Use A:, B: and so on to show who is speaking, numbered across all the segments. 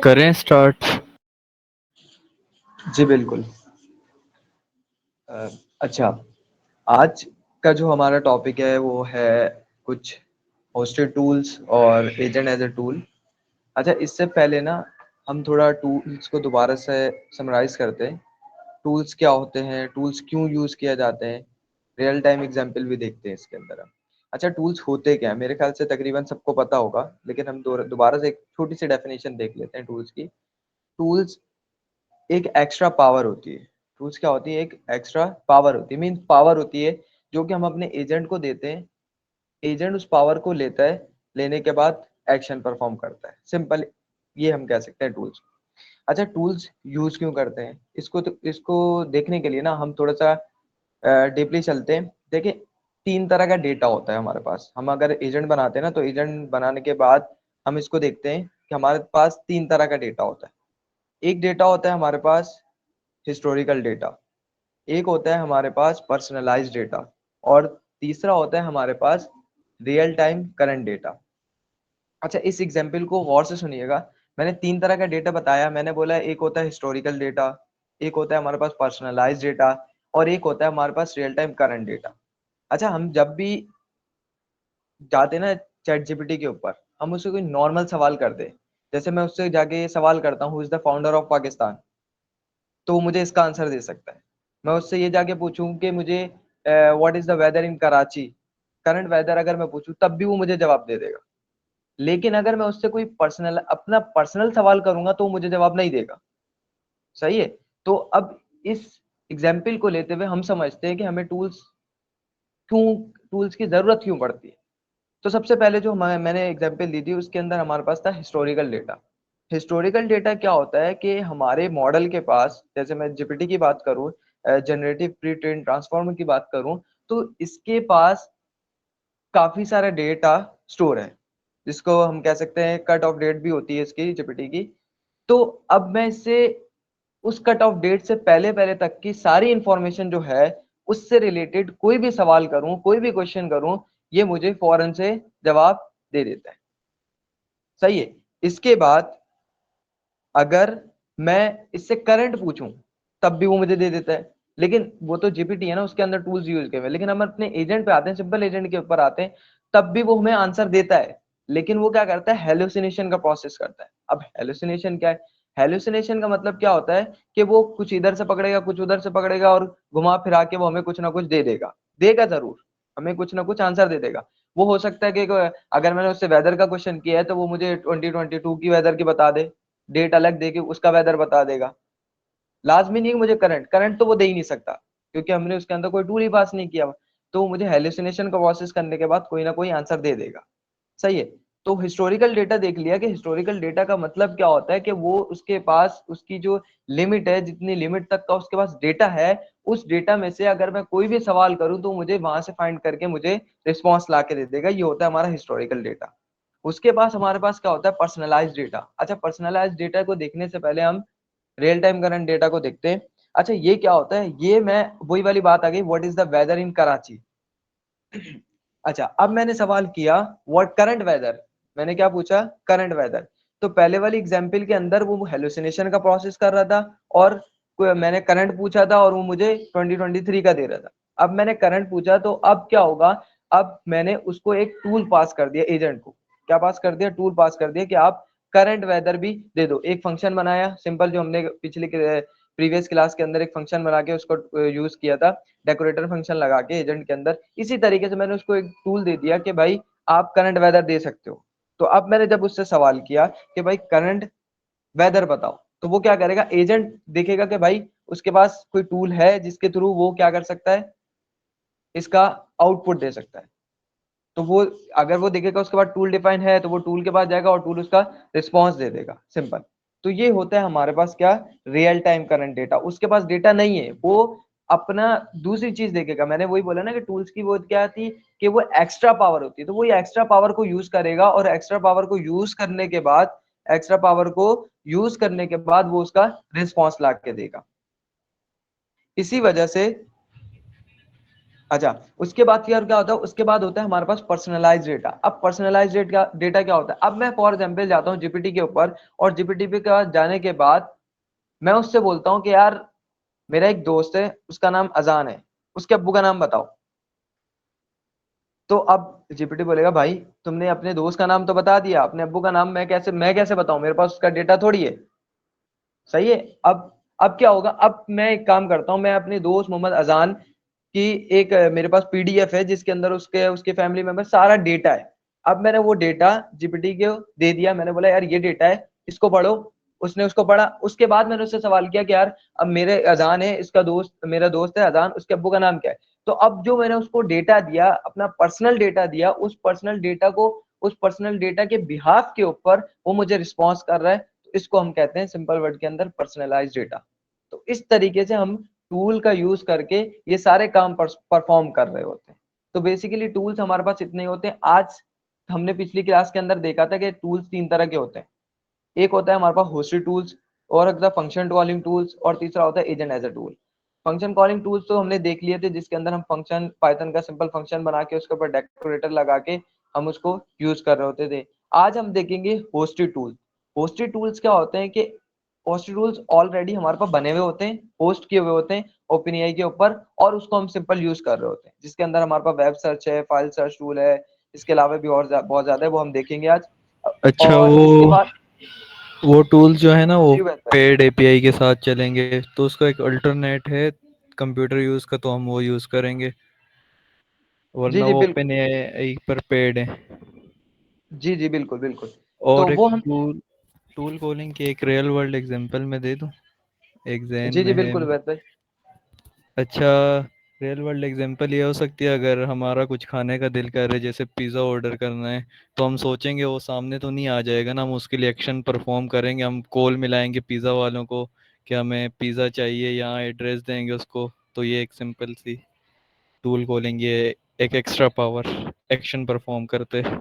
A: करें स्टार्ट।
B: जी बिल्कुल। अच्छा, आज का जो हमारा टॉपिक है वो है कुछ होस्टेड टूल्स और एजेंट एज ए टूल। अच्छा, इससे पहले ना हम थोड़ा टूल्स को दोबारा से समराइज करते हैं। टूल्स क्या होते हैं, टूल्स क्यों यूज किया जाते हैं, रियल टाइम एग्जांपल भी देखते हैं इसके अंदर हम। अच्छा, टूल्स होते क्या है, मेरे ख्याल से तकरीबन सबको पता होगा, लेकिन हम दोबारा से एक छोटी सी डेफिनेशन देख लेते हैं टूल्स की। टूल्स एक एक्स्ट्रा पावर होती है। टूल्स क्या होती है, एक एक्स्ट्रा पावर होती है, मीन पावर होती है जो कि हम अपने एजेंट को देते हैं। एजेंट उस पावर को लेता है, लेने के बाद एक्शन परफॉर्म करता है। सिंपल ये हम कह सकते हैं टूल्स। अच्छा, टूल्स यूज क्यों करते हैं, इसको देखने के लिए ना हम थोड़ा सा डीपली चलते हैं। देखिए, तीन तरह का डेटा होता है हमारे पास। हम अगर एजेंट बनाते हैं ना, तो एजेंट बनाने के बाद हम इसको देखते हैं कि हमारे पास तीन तरह का डेटा होता है। एक डेटा होता है हमारे पास हिस्टोरिकल डेटा, एक होता है हमारे पास पर्सनलाइज्ड डेटा, और तीसरा होता है हमारे पास रियल टाइम करंट डेटा। अच्छा, इस एग्जाम्पल को गौर से सुनिएगा। मैंने तीन तरह का डेटा बताया। मैंने बोला एक होता है हिस्टोरिकल डेटा, एक होता है हमारे पास पर्सनलाइज्ड डेटा, और एक होता है हमारे पास रियल टाइम करंट डेटा। अच्छा, हम जब भी जाते ना चैट जीपीटी के ऊपर, हम उससे कोई नॉर्मल सवाल कर दे, जैसे मैं उससे जाके ये सवाल करता हूँ, who is the founder of Pakistan, तो वो मुझे इसका आंसर दे सकता है। मैं उससे ये जाके पूछूं कि मुझे what is the weather in Karachi, current weather अगर मैं पूछूं, तब भी वो मुझे जवाब दे देगा। लेकिन अगर मैं उससे कोई पर्सनल अपना पर्सनल सवाल करूंगा तो वो मुझे जवाब नहीं देगा। सही है। तो अब इस एग्जाम्पल को लेते हुए हम समझते हैं कि हमें टूल्स की जरूरत क्यों पड़ती है। तो सबसे पहले जो मैंने एग्जाम्पल दी थी उसके अंदर हमारे पास था हिस्टोरिकल डेटा। हिस्टोरिकल डेटा क्या होता है कि हमारे मॉडल के पास, जैसे मैं जीपीटी की बात करूं, जनरेटिव प्री ट्रेन ट्रांसफॉर्मर की बात करूं, तो इसके पास काफी सारा डेटा स्टोर है, जिसको हम कह सकते हैं कट ऑफ डेट भी होती है इसकी जीपीटी की। तो अब मैं इससे उस कट ऑफ डेट से पहले पहले तक की सारी इंफॉर्मेशन जो है उससे रिलेटेड कोई भी सवाल करूं, कोई भी क्वेश्चन करूं, ये मुझे फौरन से जवाब दे देता है। सही है। इसके बाद अगर मैं इससे करंट पूछूं, तब भी वो मुझे दे देता है। लेकिन वो तो जीपीटी है ना, उसके अंदर टूल्स यूज किए हुए हैं। लेकिन हम अपने एजेंट पे आते हैं, सिंपल एजेंट के ऊपर आते हैं, तब भी वो हमें आंसर देता है। लेकिन वो क्या करता है, हेलुसिनेशन का प्रोसेस करता है। अब हेलुसिनेशन क्या है, हेलुसिनेशन का मतलब क्या होता है कि वो कुछ इधर से पकड़ेगा, कुछ उधर से पकड़ेगा, और घुमा फिरा के वो हमें कुछ ना कुछ दे देगा। देगा जरूर, हमें कुछ ना कुछ आंसर दे देगा। वो हो सकता है कि अगर मैंने उससे वेदर का क्वेश्चन किया है, तो वो मुझे 2022 की वेदर की बता दे, डेट अलग दे के उसका वेदर बता देगा। लाजमी नहीं कि मुझे करंट करंट तो वो दे ही नहीं सकता, क्योंकि हमने उसके अंदर कोई टूल ही पास नहीं किया हुआ। तो वो मुझे हेलुसिनेशन का प्रोसेस करने के बाद कोई ना कोई आंसर दे देगा। सही है। तो हिस्टोरिकल डेटा देख लिया कि हिस्टोरिकल डेटा का मतलब क्या होता है, कि वो उसके पास उसकी जो लिमिट है, जितनी लिमिट तक का उसके पास डेटा है, उस डेटा में से अगर मैं कोई भी सवाल करूं तो मुझे वहां से फाइंड करके मुझे रिस्पॉन्स ला के दे देगा। ये होता है हमारा हिस्टोरिकल डेटा। उसके पास हमारे पास क्या होता है, पर्सनलाइज डेटा। अच्छा, पर्सनलाइज डेटा को देखने से पहले हम रियल टाइम करंट डेटा को देखते हैं। अच्छा, ये क्या होता है, ये मैं वही वाली बात आ गई, what is the weather in Karachi. अच्छा, अब मैंने सवाल किया व्हाट करंट वेदर, मैंने क्या पूछा, करंट वेदर। तो पहले वाली एग्जांपल के अंदर वो हेलुसिनेशन का प्रोसेस कर रहा था, और मैंने करंट पूछा था और वो मुझे 2023 का दे रहा था। अब मैंने करंट पूछा, तो अब क्या होगा, अब मैंने उसको एक टूल पास कर दिया एजेंट को। क्या पास कर दिया, टूल पास कर दिया कि आप करंट वेदर भी दे दो। एक फंक्शन बनाया सिंपल, जो हमने पिछली प्रीवियस क्लास के अंदर एक फंक्शन बना के उसको यूज किया था, डेकोरेटर फंक्शन लगा के एजेंट के अंदर। इसी तरीके से मैंने उसको एक टूल दे दिया कि भाई आप करंट वेदर दे सकते हो। तो अब मैंने जब उससे सवाल किया कि भाई करंट वेदर बताओ, तो वो क्या करेगा, एजेंट देखेगा कि भाई उसके पास कोई टूल है जिसके थ्रू वो क्या कर सकता है, इसका आउटपुट दे सकता है। तो वो अगर वो देखेगा उसके बाद टूल डिफाइन है, तो वो टूल के पास जाएगा और टूल उसका रिस्पॉन्स दे देगा। सिंपल। तो ये होता है हमारे पास क्या, रियल टाइम करंट डेटा। उसके पास डेटा नहीं है, वो अपना दूसरी चीज देखेगा। मैंने वही बोला ना कि टूल्स की वो क्या थी, कि वो एक्स्ट्रा पावर होती है। तो वो ये एक्स्ट्रा पावर को यूज करेगा, और एक्स्ट्रा पावर को यूज करने के बाद, एक्स्ट्रा पावर को यूज करने के बाद वो उसका रिस्पॉन्स ला के देगा। इसी वजह से अच्छा, उसके बाद क्या होता है, उसके बाद होता है हमारे पास पर्सनलाइज्ड डेटा। अब पर्सनलाइज्ड डेटा डेटा क्या होता है, अब मैं फॉर एग्जांपल जाता हूँ जीपीटी के ऊपर, और जीपीटी पे का जाने के बाद मैं उससे बोलता हूँ कि यार मेरा एक दोस्त है, उसका नाम अजान है, उसके अब्बू का नाम बताओ। तो अब जीपीटी बोलेगा भाई तुमने अपने दोस्त का नाम तो बता दिया, अपने अब्बू का नाम मैं कैसे बताऊं, मेरे पास उसका डेटा थोड़ी है। सही है। अब क्या होगा, अब मैं एक काम करता हूँ, मैं अपने दोस्त मोहम्मद अजान की एक मेरे पास पीडीएफ है जिसके अंदर उसके उसके फैमिली मेंबर सारा डेटा है। अब मैंने वो डेटा जीपीटी को दे दिया, मैंने बोला यार ये डेटा है, इसको पढ़ो। उसने उसको पढ़ा, उसके बाद मैंने उससे सवाल किया कि यार अब मेरे अजान है, इसका दोस्त मेरा दोस्त है अजान, उसके अब्बू का नाम क्या है। तो अब जो मैंने उसको डेटा दिया, अपना पर्सनल डेटा दिया, उस पर्सनल डेटा के बिहाफ के ऊपर वो मुझे रिस्पॉन्स कर रहा है। तो इसको हम कहते हैं सिंपल वर्ड के अंदर पर्सनलाइज डेटा। तो इस तरीके से हम टूल का यूज करके ये सारे काम परफॉर्म कर रहे होते हैं। तो बेसिकली टूल्स हमारे पास इतने होते हैं। आज हमने पिछली क्लास के अंदर देखा था कि टूल्स तीन तरह के होते हैं। एक होता है हमारे पास होस्टेड टूल्स, और होता है फंक्शन कॉलिंग टूल्स, और तीसरा होता है agent as a tool. Function calling tools तो हमने देख लिए थे, जिसके अंदर हम फंक्शन पाइथन का सिंपल फंक्शन बना के उसके ऊपर डेकोरेटर लगा के हम उसको यूज कर रहे होते थे। आज हम देखेंगे होस्टेड टूल। होस्टेड टूल्स क्या होते हैं कि होस्टेड टूल्स ऑलरेडी हमारे पास बने हुए होते हैं, होस्ट किए हुए होते हैं ओपन एआई के ऊपर, और उसको हम सिंपल यूज कर रहे होते हैं, जिसके अंदर हमारे पास वेब सर्च है, फाइल सर्च टूल है, इसके अलावा भी और बहुत ज्यादा है, वो हम देखेंगे आज।
A: अच्छा,
B: और इसके बाद
A: वो टूल्स जो है ना वो
B: जी वैसे
A: पेड एपीआई के साथ चलेंगे, तो उसका एक अल्टरनेट है कंप्यूटर यूज का, तो हम वो यूज करेंगे,
B: जी
A: वरना
B: जी
A: वो
B: बिल्कुल।
A: ओपन एआई पर पेड है।
B: जी जी बिल्कुल बिल्कुल। तो
A: और एक
B: वो हम
A: टूल टूल कॉलिंग की एक रियल वर्ल्ड एग्जांपल मैं दे दूं, एक जहन
B: जी
A: में
B: जी
A: है।
B: बिल्कुल वैसे।
A: अच्छा, रियल वर्ल्ड एग्जांपल ये हो सकती है, अगर हमारा कुछ खाने का दिल कर रहा है, जैसे पिज़्ज़ा ऑर्डर करना है, तो हम सोचेंगे वो सामने तो नहीं आ जाएगा ना, हम उसके लिए एक्शन परफॉर्म करेंगे, हम कॉल मिलाएंगे पिज़्ज़ा वालों को कि हमें पिज़्ज़ा चाहिए, यहाँ एड्रेस देंगे उसको। तो ये एक सिंपल सी टूल कॉलिंग, ये एक एक्स्ट्रा पावर एक्शन परफॉर्म करते हैं।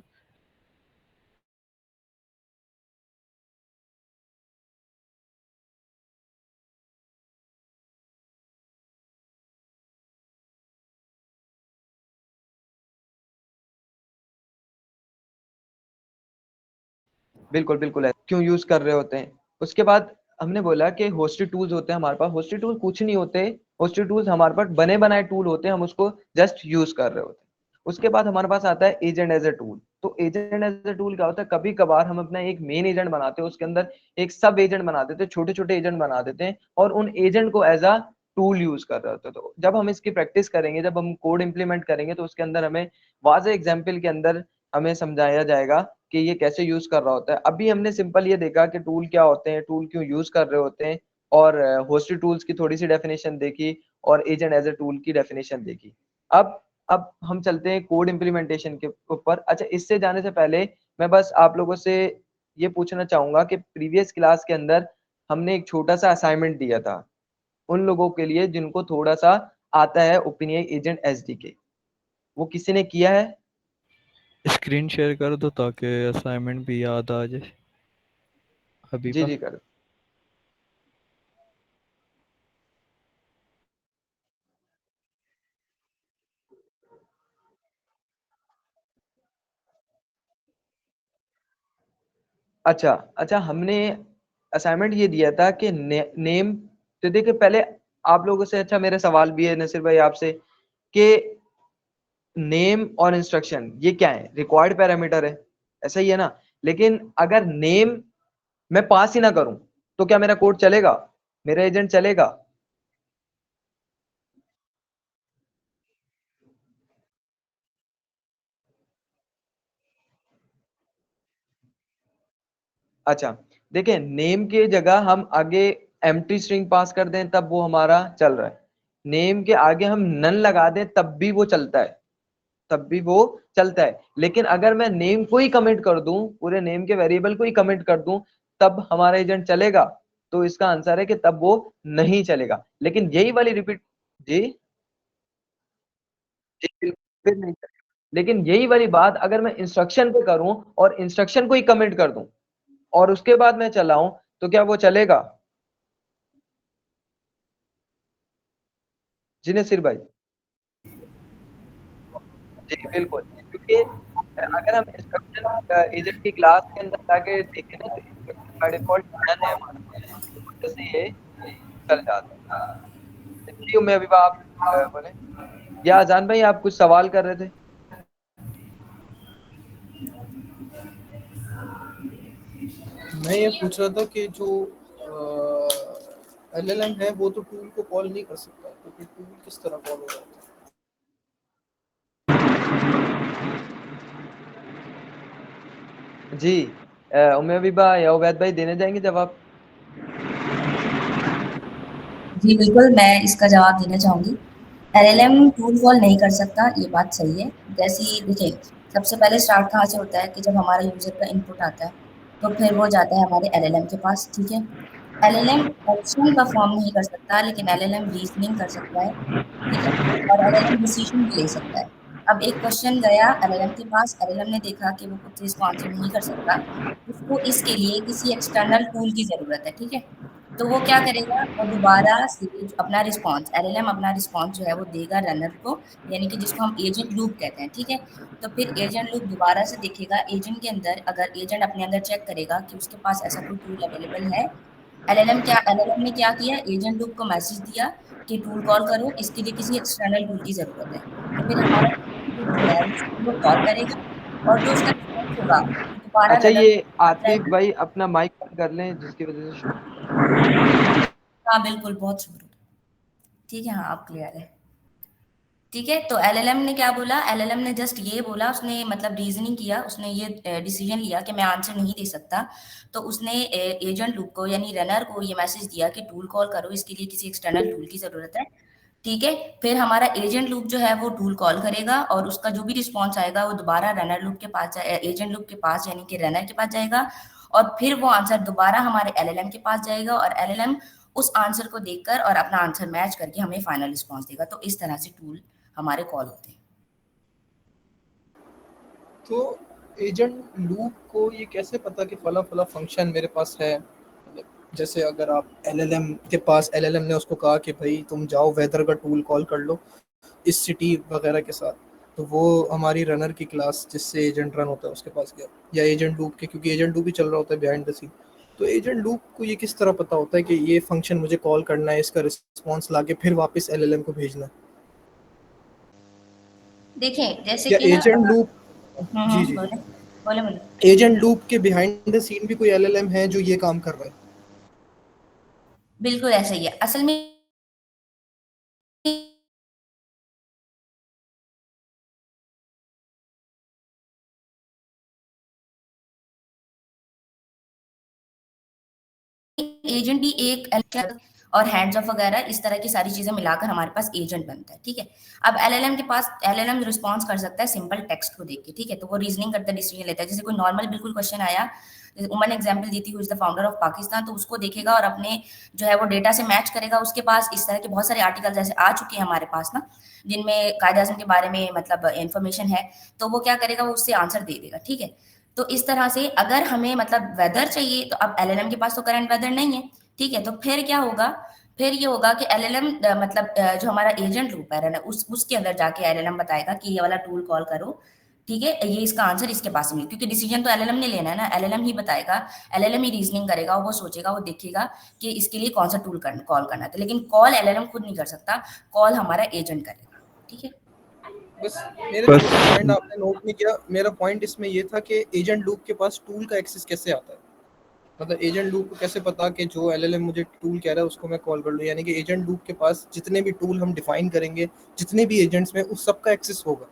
B: बिल्कुल बिल्कुल है, क्यों यूज कर रहे होते हैं। उसके बाद हमने बोला कि होस्टेड टूल्स होते हैं हमारे पास। होस्टेड टूल कुछ नहीं होते, होस्टेड टूल्स हमारे पास बने बनाए टूल होते हैं, हम उसको जस्ट यूज कर रहे होते हैं। उसके बाद हमारे पास आता है एजेंट एज अ टूल। तो एजेंट एज अ टूल क्या होता है, कभी कभार हम अपना एक मेन एजेंट बनाते हैं, उसके अंदर एक सब एजेंट बना देते हैं, छोटे छोटे एजेंट बना देते हैं, और उन एजेंट को एज अ टूल यूज कर रहे होते हैं। तो जब हम इसकी प्रैक्टिस करेंगे, जब हम कोड इंप्लीमेंट करेंगे, तो उसके अंदर हमें वाज़ेह एग्जाम्पल के अंदर हमें समझाया जाएगा कि ये कैसे यूज कर रहा होता है। अभी हमने सिंपल ये देखा कि टूल क्या होते हैं, टूल क्यों यूज कर रहे होते हैं, और होस्टेड टूल्स की थोड़ी सी डेफिनेशन देखी, और एजेंट एज ए टूल की डेफिनेशन देखी। अब हम चलते हैं कोड इम्प्लीमेंटेशन के ऊपर। अच्छा, इससे जाने से पहले मैं बस आप लोगों से ये पूछना चाहूंगा कि प्रीवियस क्लास के अंदर हमने एक छोटा सा असाइनमेंट दिया था उन लोगों के लिए जिनको थोड़ा सा आता है ओपिनियन एजेंट एसडीके। वो किसी ने किया है?
A: स्क्रीन शेयर कर दो ताकि असाइनमेंट भी याद आ जाए।
B: जी
A: हबीबा।
B: जी कर। अच्छा अच्छा, हमने असाइनमेंट ये दिया था कि नेम। तो देखिए पहले आप लोगों से, अच्छा मेरा सवाल भी है नसीर भाई आपसे, कि नेम और इंस्ट्रक्शन ये क्या है, रिक्वायर्ड पैरामीटर है, ऐसा ही है ना। लेकिन अगर नेम मैं पास ही ना करूं तो क्या मेरा कोड चलेगा, मेरा एजेंट चलेगा? अच्छा, देखिए नेम की जगह हम आगे एम्प्टी स्ट्रिंग पास कर दें तब वो हमारा चल रहा है। नेम के आगे हम नन लगा दें तब भी वो चलता है, तब भी वो चलता है। लेकिन अगर मैं नेम को ही कमेंट कर दूं, पूरे नेम के वेरिएबल को ही कमेंट कर दूं, तब हमारा एजेंट चलेगा? तो इसका आंसर है कि तब वो नहीं चलेगा। लेकिन यही वाली रिपीट। जी जी, फिर नहीं चलेगा। लेकिन यही वाली बात अगर मैं इंस्ट्रक्शन पे करूं और इंस्ट्रक्शन को ही कमेंट कर दूं और उसके बाद मैं चलाऊं, तो क्या वो चलेगा? जी नसीर भाई। जी बिल्कुल, क्योंकि अगर हम इंस्ट्रक्शन एजेंट की क्लास के अंदर जाके देखें ना, तो इंस्ट्रक्शन बाय डिफॉल्ट नन है हमारे पास, तो वजह से ये चल जाता है। जी मैं अभी आप बोले, या जान भाई आप कुछ सवाल कर रहे थे?
C: मैं ये पूछ रहा था कि जो एलएलएम है वो तो टूल को कॉल नहीं कर सकता, तो फिर टूल किस तरह कॉल होगा?
B: जी उम्मे अबीबा या उबैद भाई देने जाएंगे जवाब?
D: जी बिल्कुल, मैं इसका जवाब देना चाहूँगी। एलएलएम टूल कॉल नहीं कर सकता, ये बात सही है। जैसे ही देखिए, सबसे पहले स्टार्ट कहाँ से होता है कि जब हमारा यूज़र का इनपुट आता है, तो फिर वो जाता है हमारे एलएलएम के पास, ठीक है? एलएलएम एक्शन परफ़ॉर्म नहीं कर सकता, लेकिन एलएलएम रीज़निंग कर सकता है, ठीक है? और एलएलएम डिसीज़न भी ले सकता है। अब एक क्वेश्चन गया एलएलएम के पास, एलएलएम ने देखा कि वो खुद से इसको आंसर नहीं कर सकता, उसको इसके लिए किसी एक्सटर्नल टूल की ज़रूरत है, ठीक है? तो वो क्या करेगा, वो दोबारा से अपना रिस्पॉन्स एलएलएम अपना रिस्पॉन्स जो है वो देगा रनर को, यानी कि जिसको हम एजेंट लूप कहते हैं, ठीक है? तो फिर एजेंट लूप दोबारा से देखेगा एजेंट के अंदर, अगर एजेंट अपने अंदर चेक करेगा कि उसके पास ऐसा कोई टूल अवेलेबल है। एलएलएम ने क्या किया, एजेंट लूप को मैसेज दिया कि टूल कॉल करो, इसके लिए किसी एक्सटर्नल टूल की ज़रूरत है। तो फिर हमारा एजेंट लूप जो है उसको कॉल करेगा, और जो उसका रिस्पॉन्स होगा, वो दोबारा
B: अच्छा,
D: रनर
B: ये
D: को आ
B: आतिफ
D: जाएगा।
B: भाई अपना माइक बंद कर लें, जिसकी वजह से शोर हो रहा
D: हाँ, बिल्कुल, बहुत शुक्रिया। ठीक है, हाँ, अब क्लियर है। ठीक है, तो एलएलएम ने क्या बोला, एलएलएम ने जस्ट ये बोला, उसने मतलब रीजनिंग किया, उसने ये डिसीजन लिया कि मैं आंसर नहीं दे सकता। तो उसने एजेंट लूप को यानी रनर को ये मैसेज दिया कि टूल कॉल करो, इसके लिए किसी एक्सटर्नल टूल की जरूरत है। ठीक है, फिर हमारा एजेंट लूप जो है वो टूल कॉल करेगा, और उसका जो भी रिस्पॉन्स आएगा वो दोबारा रनर लूप के पास एजेंट लूप के पास यानी कि रनर के पास जाएगा, और फिर वो आंसर दोबारा हमारे एलएलएम के पास जाएगा, और एलएलएम उस आंसर को देखकर और अपना आंसर मैच करके हमें फाइनल रिस्पॉन्स देगा। तो इस तरह से टूल हमारे कॉल होते हैं।
C: तो एजेंट लूप को ये कैसे पता कि फला फला फंक्शन मेरे पास है? मतलब जैसे अगर आप एलएलएम के पास, एलएलएम ने उसको कहा कि भाई तुम जाओ वेदर का टूल कॉल कर लो इस सिटी वगैरह के साथ, तो वो हमारी रनर की क्लास जिससे एजेंट रन होता है उसके पास गया, या एजेंट लूप के, क्योंकि एजेंट लूप ही चल रहा होता है बिहाइंड द सीन। तो एजेंट लूप को ये किस तरह पता होता है कि ये फंक्शन मुझे कॉल करना है, इसका रिस्पॉन्स लाके फिर वापस एलएलएम को भेजना है?
D: देखें जैसे
C: या
D: कि ना,
C: एजेंट लूप, जी जी,
D: बोले बोले बोले।
C: एजेंट लूप के बिहाइंड द सीन भी कोई एलएलएम है जो ये काम कर रहा है?
D: बिल्कुल ऐसा ही है असल में। एजेंट भी एक और हैंड्स ऑफ वगैरह इस तरह की सारी चीजें मिलाकर हमारे पास एजेंट बनता है, ठीक है? अब एलएलएम के पास एलएलएम रिस्पॉन्स कर सकता है सिंपल टेक्स्ट को देख के, ठीक है? तो वो रीजनिंग करता है, डिसीजन लेता है। जैसे कोई नॉर्मल बिल्कुल क्वेश्चन आया, उमर ने एग्जाम्पल दी थी, who is the founder of Pakistan, तो उसको देखेगा और अपने जो है वो डेटा से मैच करेगा। उसके पास इस तरह के बहुत सारे आर्टिकल जैसे आ चुके हैं हमारे पास ना, जिनमें कायद आजम के बारे में मतलब इन्फॉर्मेशन है, तो वो क्या करेगा, वो उससे आंसर दे देगा, ठीक है? तो इस तरह से अगर हमें मतलब वेदर चाहिए, तो अब एलएलएम के पास तो करंट वेदर नहीं है, ठीक है? तो फिर क्या होगा, फिर ये होगा कि एलएलएम मतलब जो हमारा एजेंट लूप है ना, उसके अंदर जाके एलएलएम बताएगा कि ये वाला टूल कॉल करो, ठीक है? ये इसका आंसर इसके पास मिले, क्योंकि डिसीजन तो एलएलएम ने लेना है ना, एलएलएम ही बताएगा, एलएलएम ही रीजनिंग करेगा, वो सोचेगा, वो देखेगा कि इसके लिए कौन सा टूल कॉल करना है। तो लेकिन कॉल एलएलएम खुद नहीं कर सकता, कॉल हमारा एजेंट करेगा, ठीक है?
C: बस मेरे
A: बस
C: जो पॉइंट आपने नोट नहीं किया, मेरा पॉइंट इसमें ये था कि एजेंट लूप के पास टूल का एक्सेस कैसे आता है? मतलब एजेंट लूप को कैसे पता कि जो एलएलएम मुझे टूल कह रहा है उसको मैं कॉल कर लूँ? यानी कि एजेंट लूप के पास जितने भी टूल हम डिफाइन करेंगे, जितने भी एजेंट्स में, उस सब का एक्सेस होगा?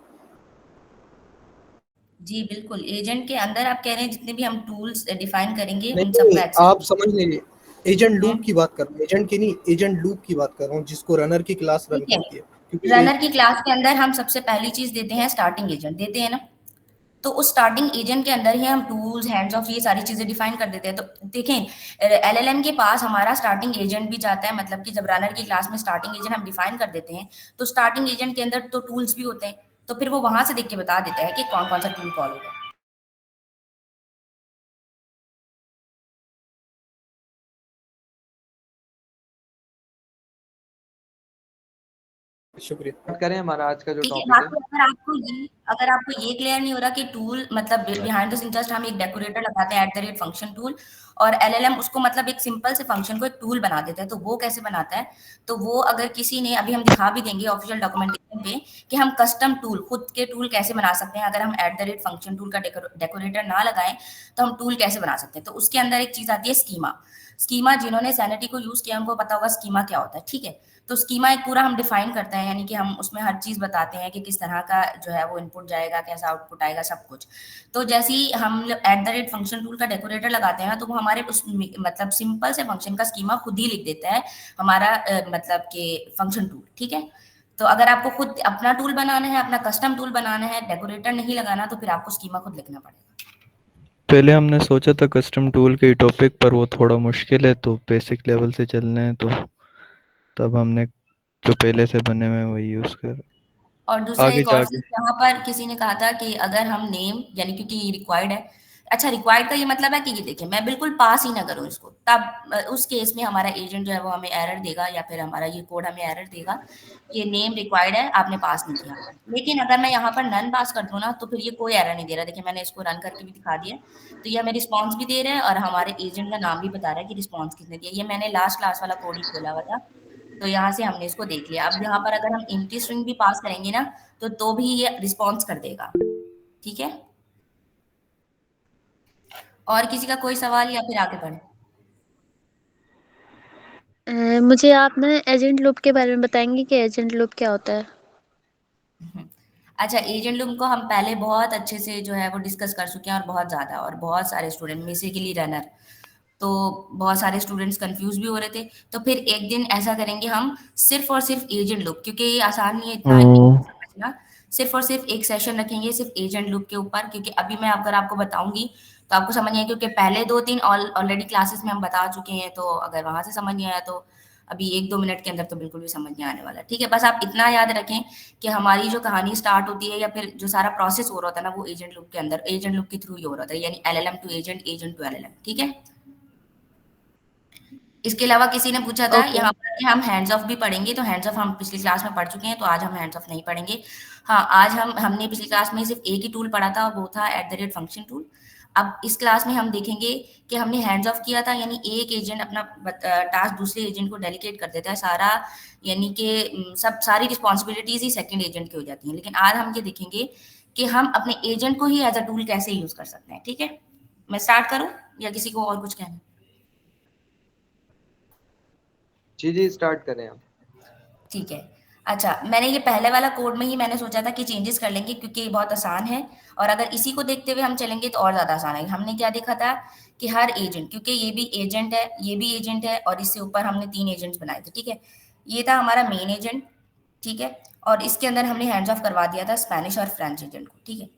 D: जी बिल्कुल, एजेंट के अंदर आप कह रहे हैं जितने भी हम टूल्स डिफाइन करेंगे
C: नहीं
D: उन
C: नहीं,
D: सबका एक्सेस
C: आप
D: होगा।
C: समझ लीजिए, एजेंट लूप
D: हम्म,
C: की बात कर रहा हूँ, एजेंट की नहीं, एजेंट लूप की बात कर रहा हूँ, जिसको रनर की क्लास रन
D: ठीक है।
C: करती है, क्योंकि
D: रनर की क्लास के अंदर हम सबसे पहली चीज देते हैं स्टार्टिंग एजेंट, देते हैं ना? तो उस स्टार्टिंग एजेंट के अंदर ही हम टूल्स हैंड्स ऑफ ये सारी चीजें डिफाइन कर देते हैं। तो देखें एलएलएम के पास हमारा स्टार्टिंग एजेंट भी जाता है, मतलब कि जब रनर की क्लास में स्टार्टिंग एजेंट हम डिफाइन कर देते हैं, तो स्टार्टिंग एजेंट के अंदर तो टूल्स भी होते हैं, तो फिर वो वहां से देख के बता देता है कि कौन कौन सा टूल कॉल होगा।
C: शुक्रिया।
B: स्टार्ट करें हमारा आज का जो
D: ठीक है,
B: टॉपिक है।
D: बाकी अगर आपको ये क्लियर नहीं हो रहा कि टूल मतलब बिहाइंड द सीन जस्ट हम एक डेकोरेटर लगाते हैं @फंक्शन टूल, और एलएलएम उसको मतलब एक सिंपल से फंक्शन को एक टूल बना देता है, तो वो कैसे बनाता है? तो वो अगर किसी ने, अभी हम दिखा भी देंगे ऑफिशियल डॉक्यूमेंटेशन पे कि हम कस्टम टूल, खुद के टूल कैसे बना सकते हैं। अगर हम फंक्शन टूल का डेकोरेटर ना लगाएं तो हम टूल कैसे बना सकते हैं। तो उसके अंदर एक चीज आती है स्कीमा। स्कीमा जिन्होंने सैनिटी को यूज किया उनको पता होगा स्कीमा क्या होता है, ठीक है। तो स्कीमा एक पूरा हम डिफाइन करते हैं, यानी कि हम उसमें हर चीज बताते हैं कि किस तरह का जो है वो इनपुट जाएगा, कैसा आउटपुट आएगा, सब कुछ। तो जैसे ही हम फंक्शन टूल का डेकोरेटर लगाते हैं ना, तो वो हमारे उस मतलब सिंपल से फंक्शन का स्कीमा खुद ही लिख देता है हमारा मतलब कि फंक्शन टूल, ठीक है। तो अगर आपको खुद अपना टूल बनाना है, अपना कस्टम टूल बनाना है, डेकोरेटर नहीं लगाना, तो फिर आपको स्कीमा खुद लिखना पड़ेगा।
A: पहले हमने सोचा था कस्टम टूल के टॉपिक पर, वो थोड़ा मुश्किल है तो बेसिक लेवल से चलना है, तो तब हमने जो पहले से बने हुए हैं वही यूज़ कर।
D: और दूसरा
A: आगे
D: एक और
A: जाके
D: चीज़ यहाँ पर किसी ने कहा था कि अगर हम नेम, यानी क्योंकि ये रिक्वायर्ड है। अच्छा, रिक्वायर्ड का ये मतलब है कि ये देखिए मैं बिल्कुल पास ही ना करूँ इसको, तब उस केस में हमारा एजेंट जो है वो हमें एरर देगा, या फिर हमारा ये कोड हमें एरर देगा कि नेम रिक्वायर्ड है, आपने पास नहीं किया। लेकिन अगर मैं यहाँ पर नन पास कर दूँ ना, तो फिर ये कोई एरर नहीं दे रहा। देखिए मैंने इसको रन करके भी दिखा दिया, तो ये हमें रिस्पॉन्स भी दे रहा है और हमारे एजेंट का नाम भी बता रहा है कि रिस्पॉन्स किसने दिया। ये मैंने लास्ट क्लास वाला कोड ही खोला हुआ था, तो यहाँ से हमने इसको देख लिया। अब यहाँ पर अगर हम एम्प्टी स्ट्रिंग भी पास करेंगे ना, तो भी ये रिस्पॉन्स कर देगा, ठीक है। और किसी का कोई सवाल या फिर आगे बढ़े?
E: मुझे आप ना एजेंट लूप के बारे में बताएंगे कि एजेंट लूप क्या होता है?
D: अच्छा, एजेंट लूप को हम पहले बहुत अच्छे से जो है वो डिस्कस कर चुके हैं, और बहुत ज़्यादा, और बहुत सारे स्टूडेंट, बेसिकली रनर, तो बहुत सारे स्टूडेंट्स कंफ्यूज भी हो रहे थे। तो फिर एक दिन ऐसा करेंगे हम, सिर्फ और सिर्फ एजेंट लूप, क्योंकि ये आसान नहीं है इतना समझना। सिर्फ और सिर्फ एक सेशन रखेंगे सिर्फ एजेंट लूप के ऊपर, क्योंकि अभी मैं अगर आपको बताऊंगी तो आपको समझ नहीं आएगा, क्योंकि पहले 2-3 ऑलरेडी क्लासेस में हम बता चुके हैं। तो अगर वहां से समझ नहीं आया तो अभी 1-2 मिनट के अंदर तो बिल्कुल भी समझ नहीं आने वाला, ठीक है। बस आप इतना याद रखें कि हमारी जो कहानी स्टार्ट होती है, या फिर जो सारा प्रोसेस हो रहा होता है ना, वो एजेंट लूप के अंदर, एजेंट लूप के थ्रू ही हो रहा होता है, यानी LLM to agent, agent to LLM, ठीक है। इसके अलावा किसी ने पूछा था
E: ओके।
D: यहाँ पर कि हम हैंड्स ऑफ भी पढ़ेंगे, तो हैंड्स ऑफ हम पिछली क्लास में पढ़ चुके हैं, तो आज हम हैंड्स ऑफ नहीं पढ़ेंगे। हाँ, आज हमने पिछली क्लास में सिर्फ एक ही टूल पढ़ा था, वो था फंक्शन टूल। अब इस क्लास में हम देखेंगे कि हमने हैंड्स ऑफ किया था, यानी एक एजेंट अपना टास्क दूसरे एजेंट को डेलीकेट कर देता है सारा, यानी कि सब सारी रिस्पॉन्सिबिलिटीज ही सेकंड एजेंट की हो जाती हैं। लेकिन आज हम ये देखेंगे कि हम अपने एजेंट को ही एज अ टूल कैसे यूज कर सकते हैं, ठीक है। मैं स्टार्ट करूँ या किसी को और कुछ कहना है?
B: जी जी, स्टार्ट करें आप।
D: ठीक है। अच्छा, मैंने ये पहले वाला कोड में ही मैंने सोचा था कि चेंजेस कर लेंगे, क्योंकि ये बहुत आसान है, और अगर इसी को देखते हुए हम चलेंगे तो और ज़्यादा आसान है। हमने क्या देखा था कि हर एजेंट, क्योंकि ये भी एजेंट है, ये भी एजेंट है, और इससे ऊपर हमने 3 एजेंट्स बनाए थे, ठीक है। ये था हमारा मेन एजेंट, ठीक है, और इसके अंदर हमने हैंड्स ऑफ करवा दिया था स्पेनिश और फ्रेंच एजेंट को, ठीक है।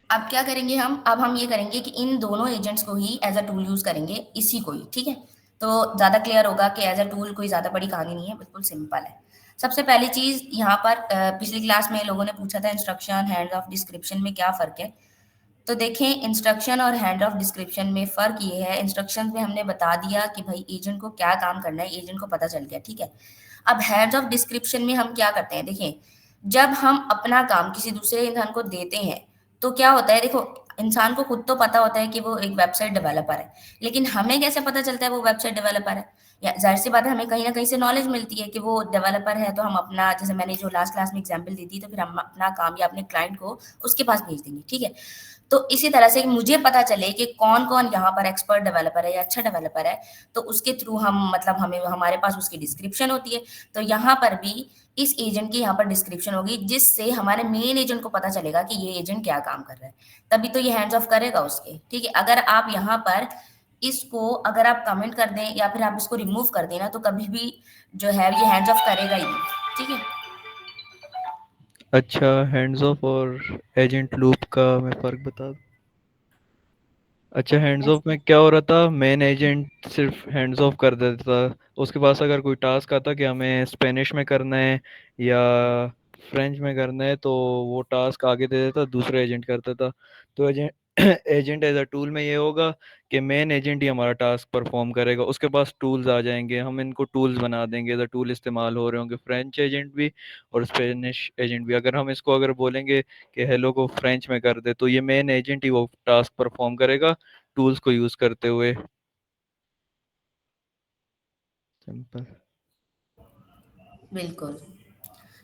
D: अब क्या करेंगे हम, अब हम ये करेंगे कि इन दोनों एजेंट्स को ही एज अ टूल यूज करेंगे, इसी को ही, ठीक है। तो ज्यादा क्लियर होगा कि एज अ टूल कोई ज्यादा बड़ी कहानी नहीं है, बिल्कुल सिंपल है। सबसे पहली चीज यहाँ पर पिछली क्लास में लोगों ने पूछा था इंस्ट्रक्शन हैंड ऑफ डिस्क्रिप्शन में क्या फर्क है। तो देखें, इंस्ट्रक्शन और हैंड ऑफ डिस्क्रिप्शन में फर्क ये है, इंस्ट्रक्शन में हमने बता दिया कि भाई एजेंट को क्या काम करना है, एजेंट को पता चल गया, ठीक है। अब हैंड ऑफ डिस्क्रिप्शन में हम क्या करते हैं, देखें, जब हम अपना काम किसी दूसरे इंसान को देते हैं तो क्या होता है, देखो, इंसान को खुद तो पता होता है कि वो एक वेबसाइट डेवलपर है, लेकिन हमें कैसे पता चलता है वो वेबसाइट डेवलपर है? या जाहिर सी बात है, हमें कहीं ना कहीं से नॉलेज मिलती है कि वो डेवलपर है, तो हम अपना, जैसे मैंने जो लास्ट क्लास में एग्जांपल दी थी, तो फिर हम अपना काम या अपने क्लाइंट को उसके पास भेज देंगे, ठीक है। तो इसी तरह से मुझे पता चले कि कौन कौन यहाँ पर एक्सपर्ट डेवलपर है या अच्छा डेवलपर है, तो उसके थ्रू हम मतलब हमें हमारे पास उसकी डिस्क्रिप्शन होती है। तो यहाँ पर भी इस एजेंट की यहाँ पर डिस्क्रिप्शन होगी, जिससे हमारे मेन एजेंट को पता चलेगा कि ये एजेंट क्या काम कर रहा है, तभी तो ये हैंड्स ऑफ करेगा उसके, ठीक है। अगर आप यहाँ पर इसको अगर आप कमेंट कर दें या फिर आप इसको रिमूव कर देना, तो कभी भी जो है ये हैंड्स ऑफ करेगा ही नहीं, ठीक है।
A: अच्छा, हैंड्स ऑफ और एजेंट लूप का मैं फ़र्क बता दूं। अच्छा, हैंड्स ऑफ में क्या हो रहा था, मेन एजेंट सिर्फ हैंड्स ऑफ कर देता था। उसके पास अगर कोई टास्क आता कि हमें स्पेनिश में करना है या फ्रेंच में करना है, तो वो टास्क आगे दे देता, दूसरा एजेंट करता था। तो एजेंट एज अ टूल में ये होगा कि मेन एजेंट ही हमारा टास्क परफॉर्म करेगा, उसके पास टूल्स आ जाएंगे, हम इनको टूल्स बना देंगे, एज अ टूल इस्तेमाल हो रहे होंगे, फ्रेंच एजेंट भी और स्पेनिश एजेंट भी। अगर हम इसको अगर बोलेंगे कि हेलो को फ्रेंच में कर दे, तो ये मेन एजेंट ही वो टास्क परफॉर्म करेगा टूल्स को यूज करते हुए। सिंपल।
D: बिल्कुल।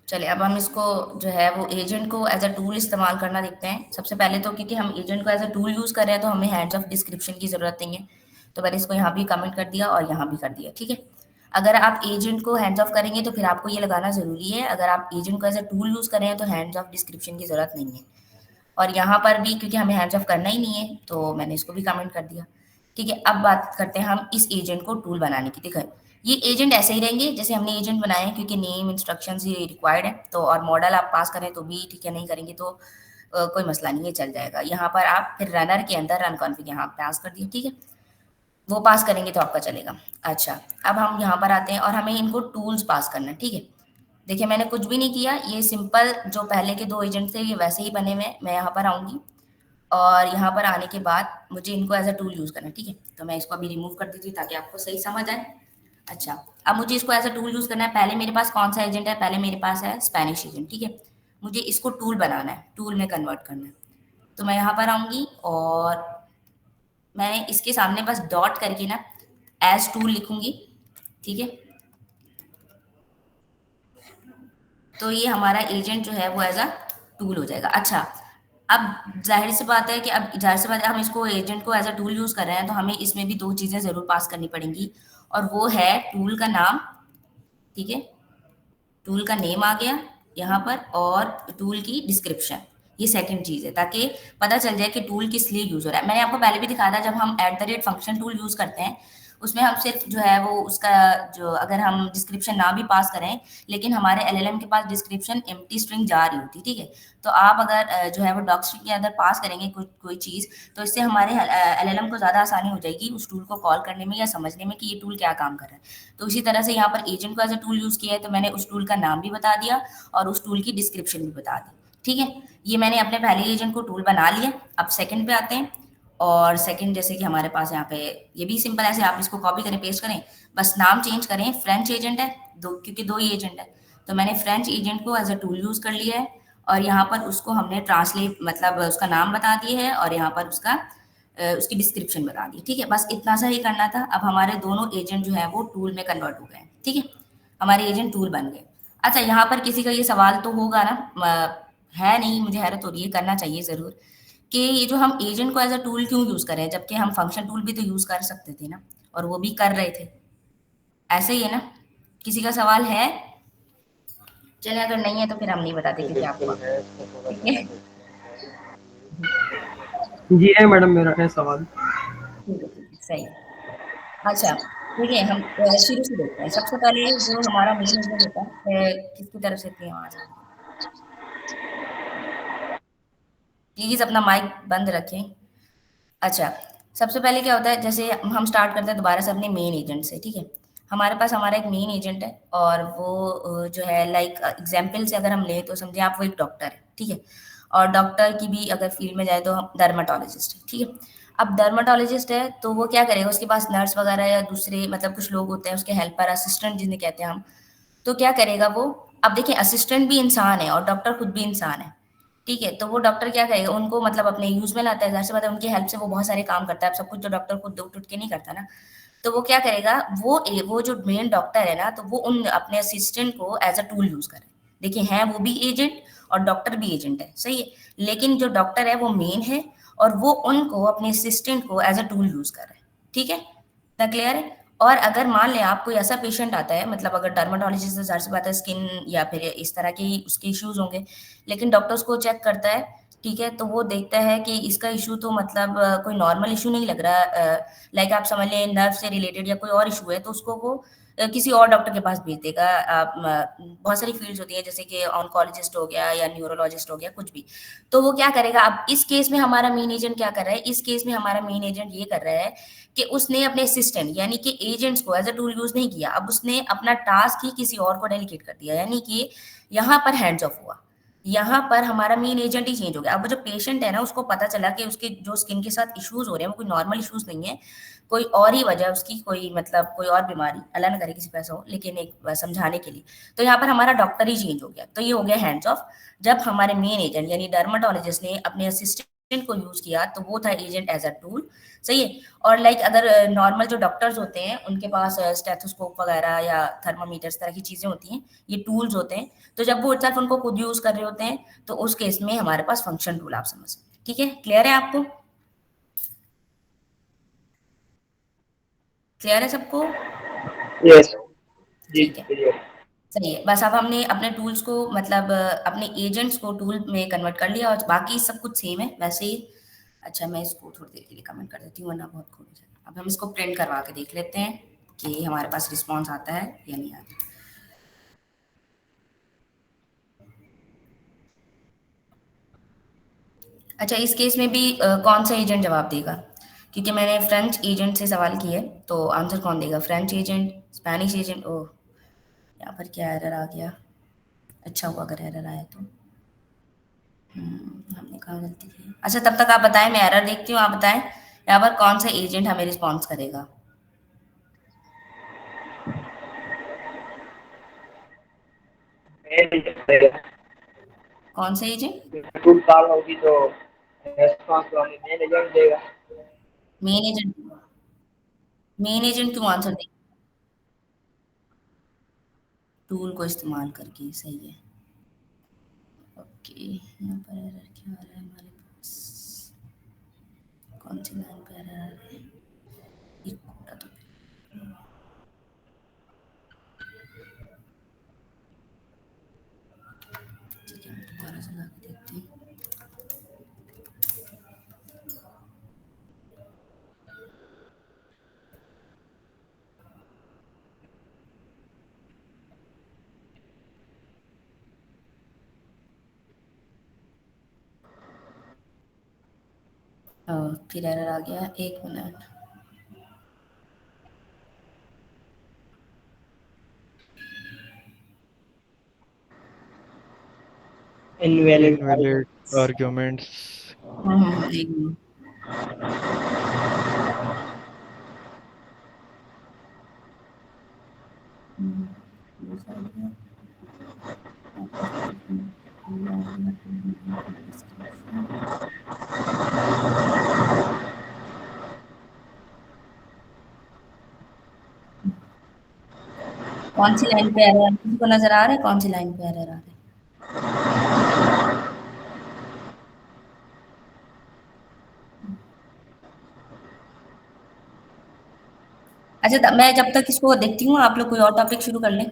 D: चलिए अब हम इसको जो है वो एजेंट को एज अ टूल इस्तेमाल करना देखते हैं। सबसे पहले तो क्योंकि हम एजेंट को एज अ टूल यूज़ कर रहे हैं तो हमें हैंड्स ऑफ डिस्क्रिप्शन की ज़रूरत नहीं है। तो मैंने इसको यहाँ भी कमेंट कर दिया और यहाँ भी कर दिया, ठीक है। अगर आप एजेंट को हैंड्स ऑफ करेंगे तो फिर आपको ये लगाना ज़रूरी है, अगर आप एजेंट को एज अ टूल यूज़ कर रहे हैं तो हैंड्स ऑफ डिस्क्रिप्शन की ज़रूरत नहीं है। और यहाँ पर भी क्योंकि हमें हैंड्स ऑफ करना ही नहीं है तो मैंने इसको भी कमेंट कर दिया, ठीक है। अब बात करते हैं हम इस एजेंट को टूल बनाने की। देखो ये एजेंट ऐसे ही रहेंगे जैसे हमने एजेंट बनाए हैं, क्योंकि नेम इंस्ट्रक्शंस ही रिक्वायर्ड है। तो और मॉडल आप पास करें तो भी ठीक है, नहीं करेंगे तो कोई मसला नहीं है, चल जाएगा। यहाँ पर आप फिर रनर के अंदर रन कॉन्फिग यहाँ पास कर दिया, ठीक है, वो पास करेंगे तो आपका चलेगा। अच्छा अब हम यहाँ पर आते हैं और हमें इनको टूल्स पास करना है, ठीक है। देखिए मैंने कुछ भी नहीं किया, ये सिंपल जो पहले के दो एजेंट थे ये वैसे ही बने हुए हैं। मैं यहाँ पर आऊँगी और यहाँ पर आने के बाद मुझे इनको एज अ टूल यूज़ करना है, ठीक है। तो मैं इसको अभी रिमूव कर देती हूँ ताकि आपको सही समझ आए। अच्छा अब मुझे इसको एज अ टूल यूज़ करना है। पहले मेरे पास कौन सा एजेंट है, पहले मेरे पास है स्पेनिश एजेंट, ठीक है। मुझे इसको टूल बनाना है, टूल में कन्वर्ट करना है। तो मैं यहाँ पर आऊँगी और मैं इसके सामने बस डॉट करके ना एज टूल लिखूंगी, ठीक है। तो ये हमारा एजेंट जो है वो एज अ टूल हो जाएगा। अच्छा अब जाहिर सी बात है कि अब जाहिर सी बात है हम इसको एजेंट को एज अ टूल यूज कर रहे हैं तो हमें इसमें भी दो चीजें जरूर पास करनी पड़ेंगी, और वो है टूल का नाम, ठीक है। टूल का नेम आ गया यहाँ पर, और टूल की डिस्क्रिप्शन, ये सेकंड चीज है, ताकि पता चल जाए कि टूल किस लिए यूज हो रहा है। मैंने आपको पहले भी दिखाया था, जब हम @फंक्शन टूल यूज करते हैं उसमें हम सिर्फ जो है वो उसका जो अगर हम डिस्क्रिप्शन ना भी पास करें लेकिन हमारे एलएलएम के पास डिस्क्रिप्शन एम्प्टी स्ट्रिंग जा रही होती, ठीक है। तो आप अगर जो है वो डॉक स्ट्रिंग के अंदर पास करेंगे कोई चीज, तो इससे हमारे एलएलएम को ज्यादा आसानी हो जाएगी उस टूल को कॉल करने में या समझने में कि ये टूल क्या काम कर रहा है। तो इसी तरह से यहाँ पर एजेंट को एज अ टूल यूज किया है तो मैंने उस टूल का नाम भी बता दिया और उस टूल की डिस्क्रिप्शन भी बता दी, ठीक है। ये मैंने अपने पहले एजेंट को टूल बना लिया। अब सेकंड पे आते हैं, और सेकंड जैसे कि हमारे पास यहाँ पे ये भी सिंपल ऐसे आप इसको कॉपी करें पेस्ट करें, बस नाम चेंज करें। फ्रेंच एजेंट है दो, क्योंकि दो ही एजेंट है, तो मैंने फ्रेंच एजेंट को एज अ टूल यूज कर लिया है और यहाँ पर उसको हमने ट्रांसलेट मतलब उसका नाम बता दिया है और यहाँ पर उसका उसकी डिस्क्रिप्शन बता दी, ठीक है। बस इतना सा ही करना था। अब हमारे दोनों एजेंट जो है वो टूल में कन्वर्ट हो गए, ठीक है, हमारे एजेंट टूल बन गए। अच्छा यहाँ पर किसी का ये सवाल तो होगा ना, है नहीं, मुझे हैरत हो रही है, करना चाहिए जरूर, कि ये जो हम एजेंट को एज अ टूल क्यों यूज करें, जबकि हम फंक्शन टूल भी तो यूज कर सकते थे ना, और वो भी कर रहे थे। ऐसे ही है ना, किसी का सवाल है? चले अगर नहीं है तो फिर हम नहीं बताते कि क्या हुआ,
B: बिल्कुल है, इसमें थोड़ा
D: ठीक
B: सा
D: है।
B: हम देखते हैं।
C: जी है मैडम, मेरा है सवाल।
D: ठीक है, सही। अच्छा देखिए हम शुरू से देखते हैं। सबसे पहले जो हमारा मेन एजेंट होता है, किसकी तरफ से इतनी आवाज आ रही है? प्लीज अपना माइक बंद रखें। अच्छा सबसे पहले क्या होता है, जैसे हम स्टार्ट करते हैं दोबारा से अपने मेन एजेंट से, ठीक है। हमारे पास हमारा एक मेन एजेंट है और वो जो है लाइक एग्जाम्पल से अगर हम लें तो समझे आप वो एक डॉक्टर है, ठीक है। और डॉक्टर की भी अगर फील्ड में जाए तो हम डर्माटोलॉजिस्ट है, ठीक है। अब डर्माटोलॉजिस्ट है तो वो क्या करेगा, उसके पास नर्स वगैरह या दूसरे मतलब कुछ लोग होते हैं उसके हेल्पर असिस्टेंट जिन्हें कहते हैं हम, तो क्या करेगा वो। अब देखिए असिस्टेंट भी इंसान है और डॉक्टर खुद भी इंसान है, ठीक है। तो वो डॉक्टर क्या करेगा, उनको मतलब अपने यूज में लाता है, जाहिर सी बात है उनकी हेल्प से वो बहुत सारे काम करता है। अब सब कुछ तो डॉक्टर खुद उठ उठ के नहीं करता ना। तो वो क्या करेगा, वो जो मेन डॉक्टर है ना, तो वो उन अपने असिस्टेंट को एज अ टूल यूज करे। देखिए हैं वो भी एजेंट और डॉक्टर भी एजेंट है, सही है। लेकिन जो डॉक्टर है वो मेन है और वो उनको अपने असिस्टेंट को एज अ टूल यूज कर रहा है, ठीक है। इतना क्लियर है। और अगर मान लें आप कोई ऐसा पेशेंट आता है, मतलब अगर डर्माटोलॉजिस्ट से जाहिर सी बात है स्किन या फिर इस तरह के उसके इश्यूज होंगे, लेकिन डॉक्टर उसको चेक करता है, ठीक है। तो वो देखता है कि इसका इशू तो मतलब कोई नॉर्मल इशू नहीं लग रहा, लाइक आप समझ लें नर्व से रिलेटेड या कोई और इशू है, तो उसको वो किसी और डॉक्टर के पास भेज देगा। आप बहुत सारी फील्ड्स होती है जैसे कि ऑन्कोलॉजिस्ट हो गया या न्यूरोलॉजिस्ट हो गया, कुछ भी। तो वो क्या करेगा, अब इस केस में हमारा मेन एजेंट क्या कर रहा है, इस केस में हमारा मेन एजेंट ये कर रहा है कि उसने अपने असिस्टेंट यानी कि एजेंट्स को एज अ टूल यूज नहीं किया, अब उसने अपना टास्क ही किसी और को डेलीकेट कर दिया, यानी कि यहाँ पर हैंड्स ऑफ हुआ। यहाँ पर हमारा मेन एजेंट ही चेंज हो गया। अब वो जो पेशेंट है ना, उसको पता चला कि उसके जो स्किन के साथ इश्यूज हो रहे हैं वो कोई नॉर्मल इश्यूज नहीं है, कोई और ही वजह है उसकी, कोई मतलब कोई और बीमारी, अल्लाह ना करे किसी को ऐसा हो, लेकिन एक समझाने के लिए। तो यहाँ पर हमारा डॉक्टर ही चेंज हो गया। तो ये हो गया हैंड्स ऑफ। जब हमारे मेन एजेंट यानी डर्माटोलॉजिस्ट ने अपने असिस्टेंट को यूज किया तो वो था एजेंट एज अ टूल, सही है। और लाइक अगर नॉर्मल जो डॉक्टर्स होते हैं उनके पास स्टेथोस्कोप वगैरह या थर्मामीटर इस तरह की चीजें होती हैं, ये टूल्स होते हैं। तो जब वो सिर्फ उनको खुद यूज कर रहे होते हैं तो उस केस में हमारे पास फंक्शन टूल आप समझ सकते हैं। ठीक है, क्लियर है आपको? क्लियर है सबको?
B: यस जी
D: ठीक है,
B: क्लियर।
D: सही है। बस अब हमने अपने टूल्स को मतलब अपने एजेंट्स को टूल में कन्वर्ट कर लिया और बाकी सब कुछ सेम है वैसे ही। अच्छा, मैं इसको थोड़ी देर के लिए कमेंट कर देती हूँ वरना बहुत खो जाएगा। अब हम इसको प्रिंट करवा के देख लेते हैं कि हमारे पास रिस्पॉन्स आता है या नहीं आता। अच्छा, इस केस में भी कौन सा एजेंट जवाब देगा? क्योंकि मैंने फ्रेंच एजेंट से सवाल किया है, तो आंसर कौन देगा? French agent, Spanish agent? Oh, यहाँ पर क्या एरर आ गया? अच्छा हुआ अगर एरर आया तो। हमने कहाँ गलती की? अच्छा, तब तक आप बताएं, मैं एरर देखती हूँ, आप बताएं यहाँ पर कौन सा एजेंट हमें रिस्पॉन्स करेगा? कौन सा एजेंट?
B: टूल कॉल होगी तो रेस्पॉन्स तो हमें मेन एजेंट देगा।
D: Main agent? मेन एजेंट क्यों आंसर देगा? टूल को इस्तेमाल करके, सही है। ओके, यहाँ पर एरर क्या आ रहा है हमारे पास? कौन सी लाइन पे एरर आ रहा है? एक कोटा तो ठीक है, हम दोबारा चला के देखते हैं। फिर एरर आ गया, एक मिनट।
B: Invalid
A: invalid arguments.
D: एक मिनट। कौन सी लाइन पे एरर किसी को नजर आ रहा है? कौन सी लाइन पे एरर आ रहा है? अच्छा, मैं जब तक इसको देखती हूँ आप लोग कोई और टॉपिक शुरू कर लें।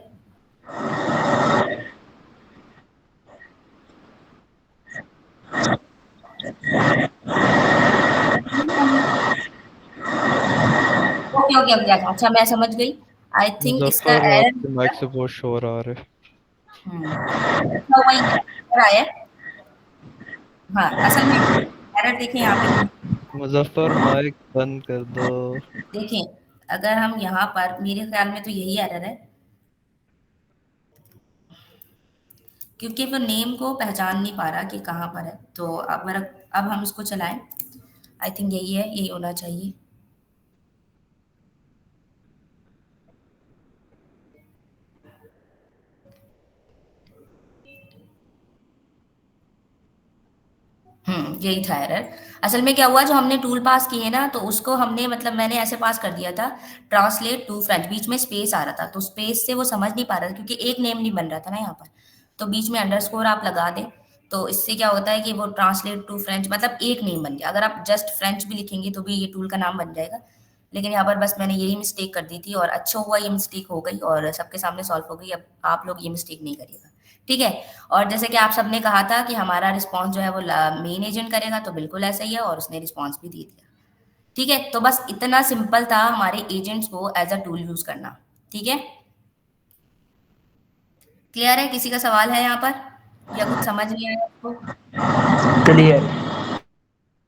D: ओके ओके ओके, अच्छा मैं समझ गई। आई थिंक इसका
A: मुजफ्फर, आपके
D: एरर।
A: माइक से बहुत शोर आ रहा है।
D: अच्छा वही एरर आया है। हाँ, असल में एरर देखें यहाँ पे,
A: मुजफ्फर, माइक बंद कर दो।
D: देखें अगर हम यहाँ पर, मेरे ख्याल में तो यही एरर है क्योंकि वो नेम को पहचान नहीं पा रहा कि कहाँ पर है। तो अब हम इसको चलाएं, आई थिंक यही है, यही होना चाहिए। यही था एरर। असल में क्या हुआ, जो हमने टूल पास किए ना तो उसको हमने मतलब मैंने ऐसे पास कर दिया था, ट्रांसलेट टू फ्रेंच, बीच में स्पेस आ रहा था तो स्पेस से वो समझ नहीं पा रहा था क्योंकि एक नेम नहीं बन रहा था ना यहाँ पर। तो बीच में अंडरस्कोर आप लगा दें तो इससे क्या होता है कि वो ट्रांसलेट टू फ्रेंच मतलब एक नेम बन गया। अगर आप जस्ट फ्रेंच भी लिखेंगे तो भी ये टूल का नाम बन जाएगा, लेकिन यहाँ पर बस मैंने यही मिस्टेक कर दी थी और अच्छा हुआ ये मिस्टेक हो गई और सबके सामने सॉल्व हो गई। अब आप लोग ये मिस्टेक नहीं करिएगा, ठीक है। और जैसे कि आप सबने कहा था कि हमारा रिस्पॉन्स जो है वो मेन एजेंट करेगा, तो बिल्कुल ऐसा ही है और उसने रिस्पॉन्स भी दे दिया, ठीक है। तो बस इतना सिंपल था हमारे एजेंट्स को एज अ टूल यूज करना, ठीक है। क्लियर है? किसी का सवाल है यहाँ पर या कुछ समझ नहीं आया आपको?
B: क्लियर।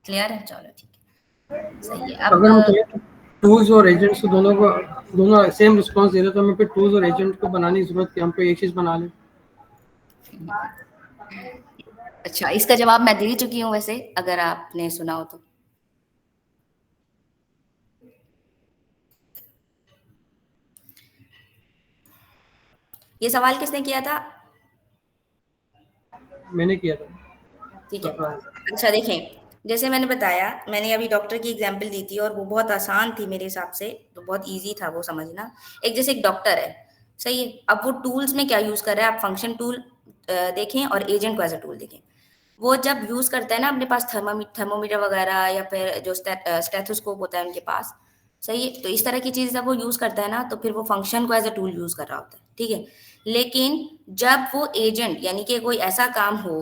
D: क्लियर है, चलो ठीक है, सही है। अब
C: अगर हम टूल्स और एजेंट्स को दोनों सेम रिस्पांस दे रहे तो हमें फिर टूल्स और एजेंट को बनाने की जरूरत कि हम पे एक चीज बना लें।
D: अच्छा, इसका जवाब मैं दे चुकी हूँ वैसे, अगर आपने सुना हो तो। ये सवाल किसने किया था?
C: मैंने किया था।
D: ठीक है।
C: Doctor answer.
D: अच्छा देखें, जैसे मैंने बताया, मैंने अभी डॉक्टर की एग्जाम्पल दी थी और वो बहुत आसान थी मेरे हिसाब से, तो बहुत इजी था वो समझना। एक जैसे एक डॉक्टर है, सही है। अब वो टूल्स में क्या यूज कर रहा है, आप फंक्शन टूल देखें और एजेंट को एज अ टूल देखें। वो जब यूज करता है ना अपने पास थर्मोमीटर वगैरह, या फिर जो स्टेथोस्कोप होता है उनके पास, सही है, तो इस तरह की चीज जब वो यूज करता है ना, तो फिर वो फंक्शन को एज अ टूल यूज कर रहा होता है, ठीक है। लेकिन जब वो एजेंट यानी कि कोई ऐसा काम हो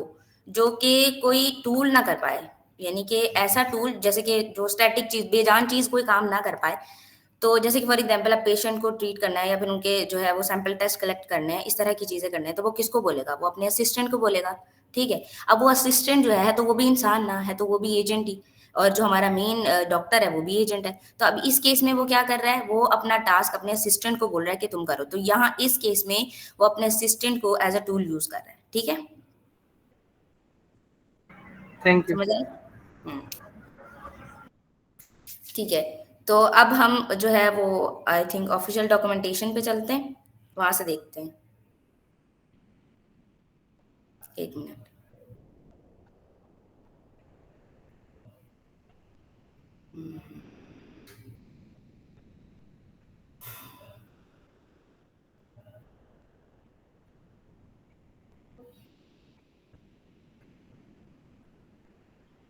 D: जो कि कोई टूल ना कर पाए, यानी कि ऐसा टूल जैसे कि जो स्टैटिक चीज, बेजान चीज कोई काम ना कर पाए, तो जैसे कि फॉर एग्जाम्पल अब पेशेंट को ट्रीट करना है या फिर उनके जो है वो सैंपल टेस्ट कलेक्ट करने हैं, इस तरह की चीजें करने हैं, तो वो किसको बोलेगा? वो अपने असिस्टेंट को बोलेगा, ठीक है। अब वो असिस्टेंट जो है तो वो भी इंसान ना है, तो वो भी एजेंट ही, और जो हमारा मेन डॉक्टर है वो भी एजेंट है। तो अब इस केस में वो क्या कर रहा है, वो अपना टास्क अपने असिस्टेंट को बोल रहा है कि तुम करो, तो यहाँ इस केस में वो अपने असिस्टेंट को एज अ टूल यूज कर रहा है, ठीक है।
C: Thank you.
D: समझ आए? हम्म, ठीक है। तो अब हम जो है वो आई थिंक ऑफिशियल डॉक्यूमेंटेशन पे चलते हैं, वहां से देखते हैं। एक मिनट।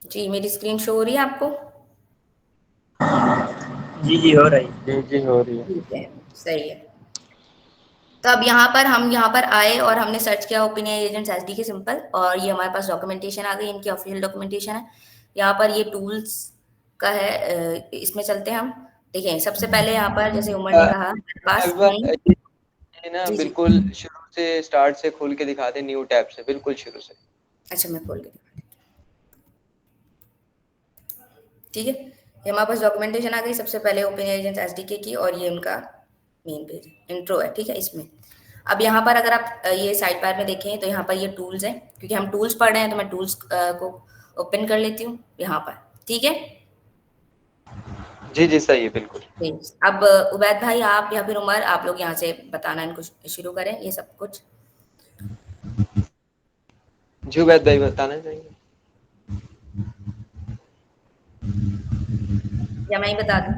D: जी, मेरी स्क्रीन शो हो रही है आपको?
F: जी जी हो रही।
A: जी जी हो रही है।
D: ठीक है, सही है। तो अब हम यहाँ पर आए और हमने सर्च किया ओपिनियन एजेंट्स एसडी के सिंपल, और ये हमारे पास डॉक्यूमेंटेशन आ गई, इनकी ऑफिशियल डॉक्यूमेंटेशन है। यहाँ पर ये टूल्स का है, इसमें चलते हैं हम। देखिए सबसे पहले यहाँ पर जैसे उमर ने कहा हमारे पास
B: ये ना
D: जी जी।
B: बिल्कुल शुरू से स्टार्ट से खोल के दिखा दे, न्यू टैब से बिल्कुल शुरू से।
D: अच्छा मैं खोल के दिखा देती हूँ। ठीक है, ये हमारे पास डॉक्यूमेंटेशन आ गई, सबसे पहले ओपिनियन एजेंट्स एसडीके की, और ये उनका मेन पेज इंट्रो है, ठीक है। इसमें अब यहाँ पर अगर आप ये साइड बार में देखें तो यहाँ पर ये टूल्स हैं, क्योंकि हम टूल्स पढ़ रहे हैं तो मैं टूल्स को ओपन कर लेती हूँ यहाँ पर, ठीक है।
B: जी जी सही है बिल्कुल।
D: अब उबैद भाई आप या फिर उमर, आप लोग यहाँ से बताना इनको शुरू करें ये सब कुछ,
B: जी उबैद भाई बताना चाहिए।
D: या मैं ही बता दूँ?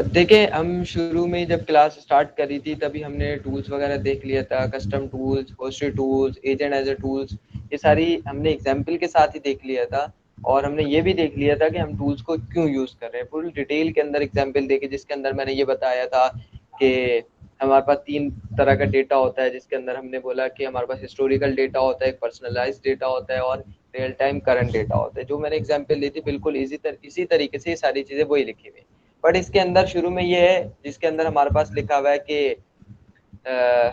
B: देखिए हम शुरू में जब क्लास स्टार्ट करी थी तभी हमने टूल्स वगैरह देख लिया था, custom tools, hosted tools, agent as a tools, ये सारी हमने एग्जाम्पल के साथ ही देख लिया था। और हमने ये भी देख लिया था कि हम टूल्स को क्यों यूज कर रहे हैं, फुल डिटेल के अंदर एग्जाम्पल देके, जिसके अंदर मैंने ये बताया था कि हमारे पास 3 तरह का डेटा होता है, जिसके अंदर हमने बोला कि हमारे पास हिस्टोरिकल डेटा होता है, एक पर्सनलाइज्ड डेटा होता है और रियल टाइम करंट डेटा होता है। जो मैंने एग्जाम्पल दी थी बिल्कुल इसी तरीके से ये सारी चीजें वही लिखी हुई। बट इसके अंदर शुरू में ये है जिसके अंदर हमारे पास लिखा हुआ है कि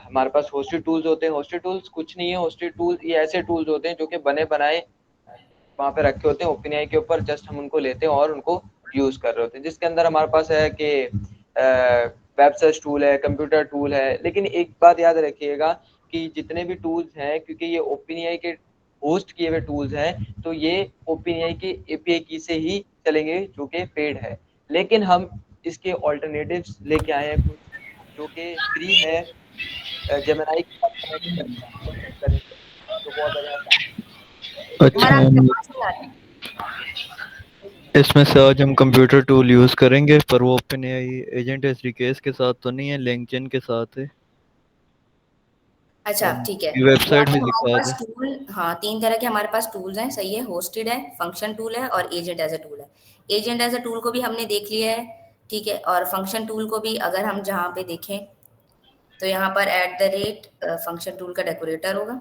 B: हमारे पास होस्टेड टूल्स होते हैं। होस्टेड टूल्स कुछ नहीं है, होस्टेड टूल्स ये ऐसे टूल्स होते हैं जो कि बने बनाए वहाँ पे रखे होते हैं ओपनएआई के ऊपर, जस्ट हम उनको लेते हैं और उनको यूज कर रहे होते हैं। जिसके अंदर हमारे पास है कि वेब सर्च टूल है, कंप्यूटर टूल है। लेकिन एक बात याद रखिएगा कि जितने भी टूल्स हैं, क्योंकि ये ओपनएआई के होस्ट किए हुए टूल्स हैं, तो ये ओपनएआई के एपीआई की से ही चलेंगे जो कि पेड है। लेकिन हम इसके ऑल्टरनेटिव्स लेके आए हैं कुछ जो कि फ्री है, जेमिनी के साथ कनेक्ट करेंगे तो बहुत ज़्यादा आसान है।
D: उमर
A: अच्छा,
D: आपकी आवाज नहीं आ रही।
A: इसमें से आज हम कंप्यूटर टूल यूज करेंगे, पर वो ओपन एआई एजेंट एसडीकेस के साथ तो नहीं है, लिंक्डइन के साथ है।
D: अच्छा
A: और
D: ठीक है, यहाँ
A: वेबसाइट
D: पे
A: भी
D: हमारे
A: दिखा
D: पास
A: दे।
D: टूल, हाँ 3 तरह के हमारे पास टूल्स हैं, सही है। होस्टेड है, फंक्शन टूल है और एजेंट एज अ टूल है। एजेंट एज अ टूल को भी हमने देख लिया है, ठीक है। और फंक्शन टूल को भी अगर हम जहाँ पे देखें तो यहाँ पर @ फंक्शन टूल का डेकोरेटर होगा,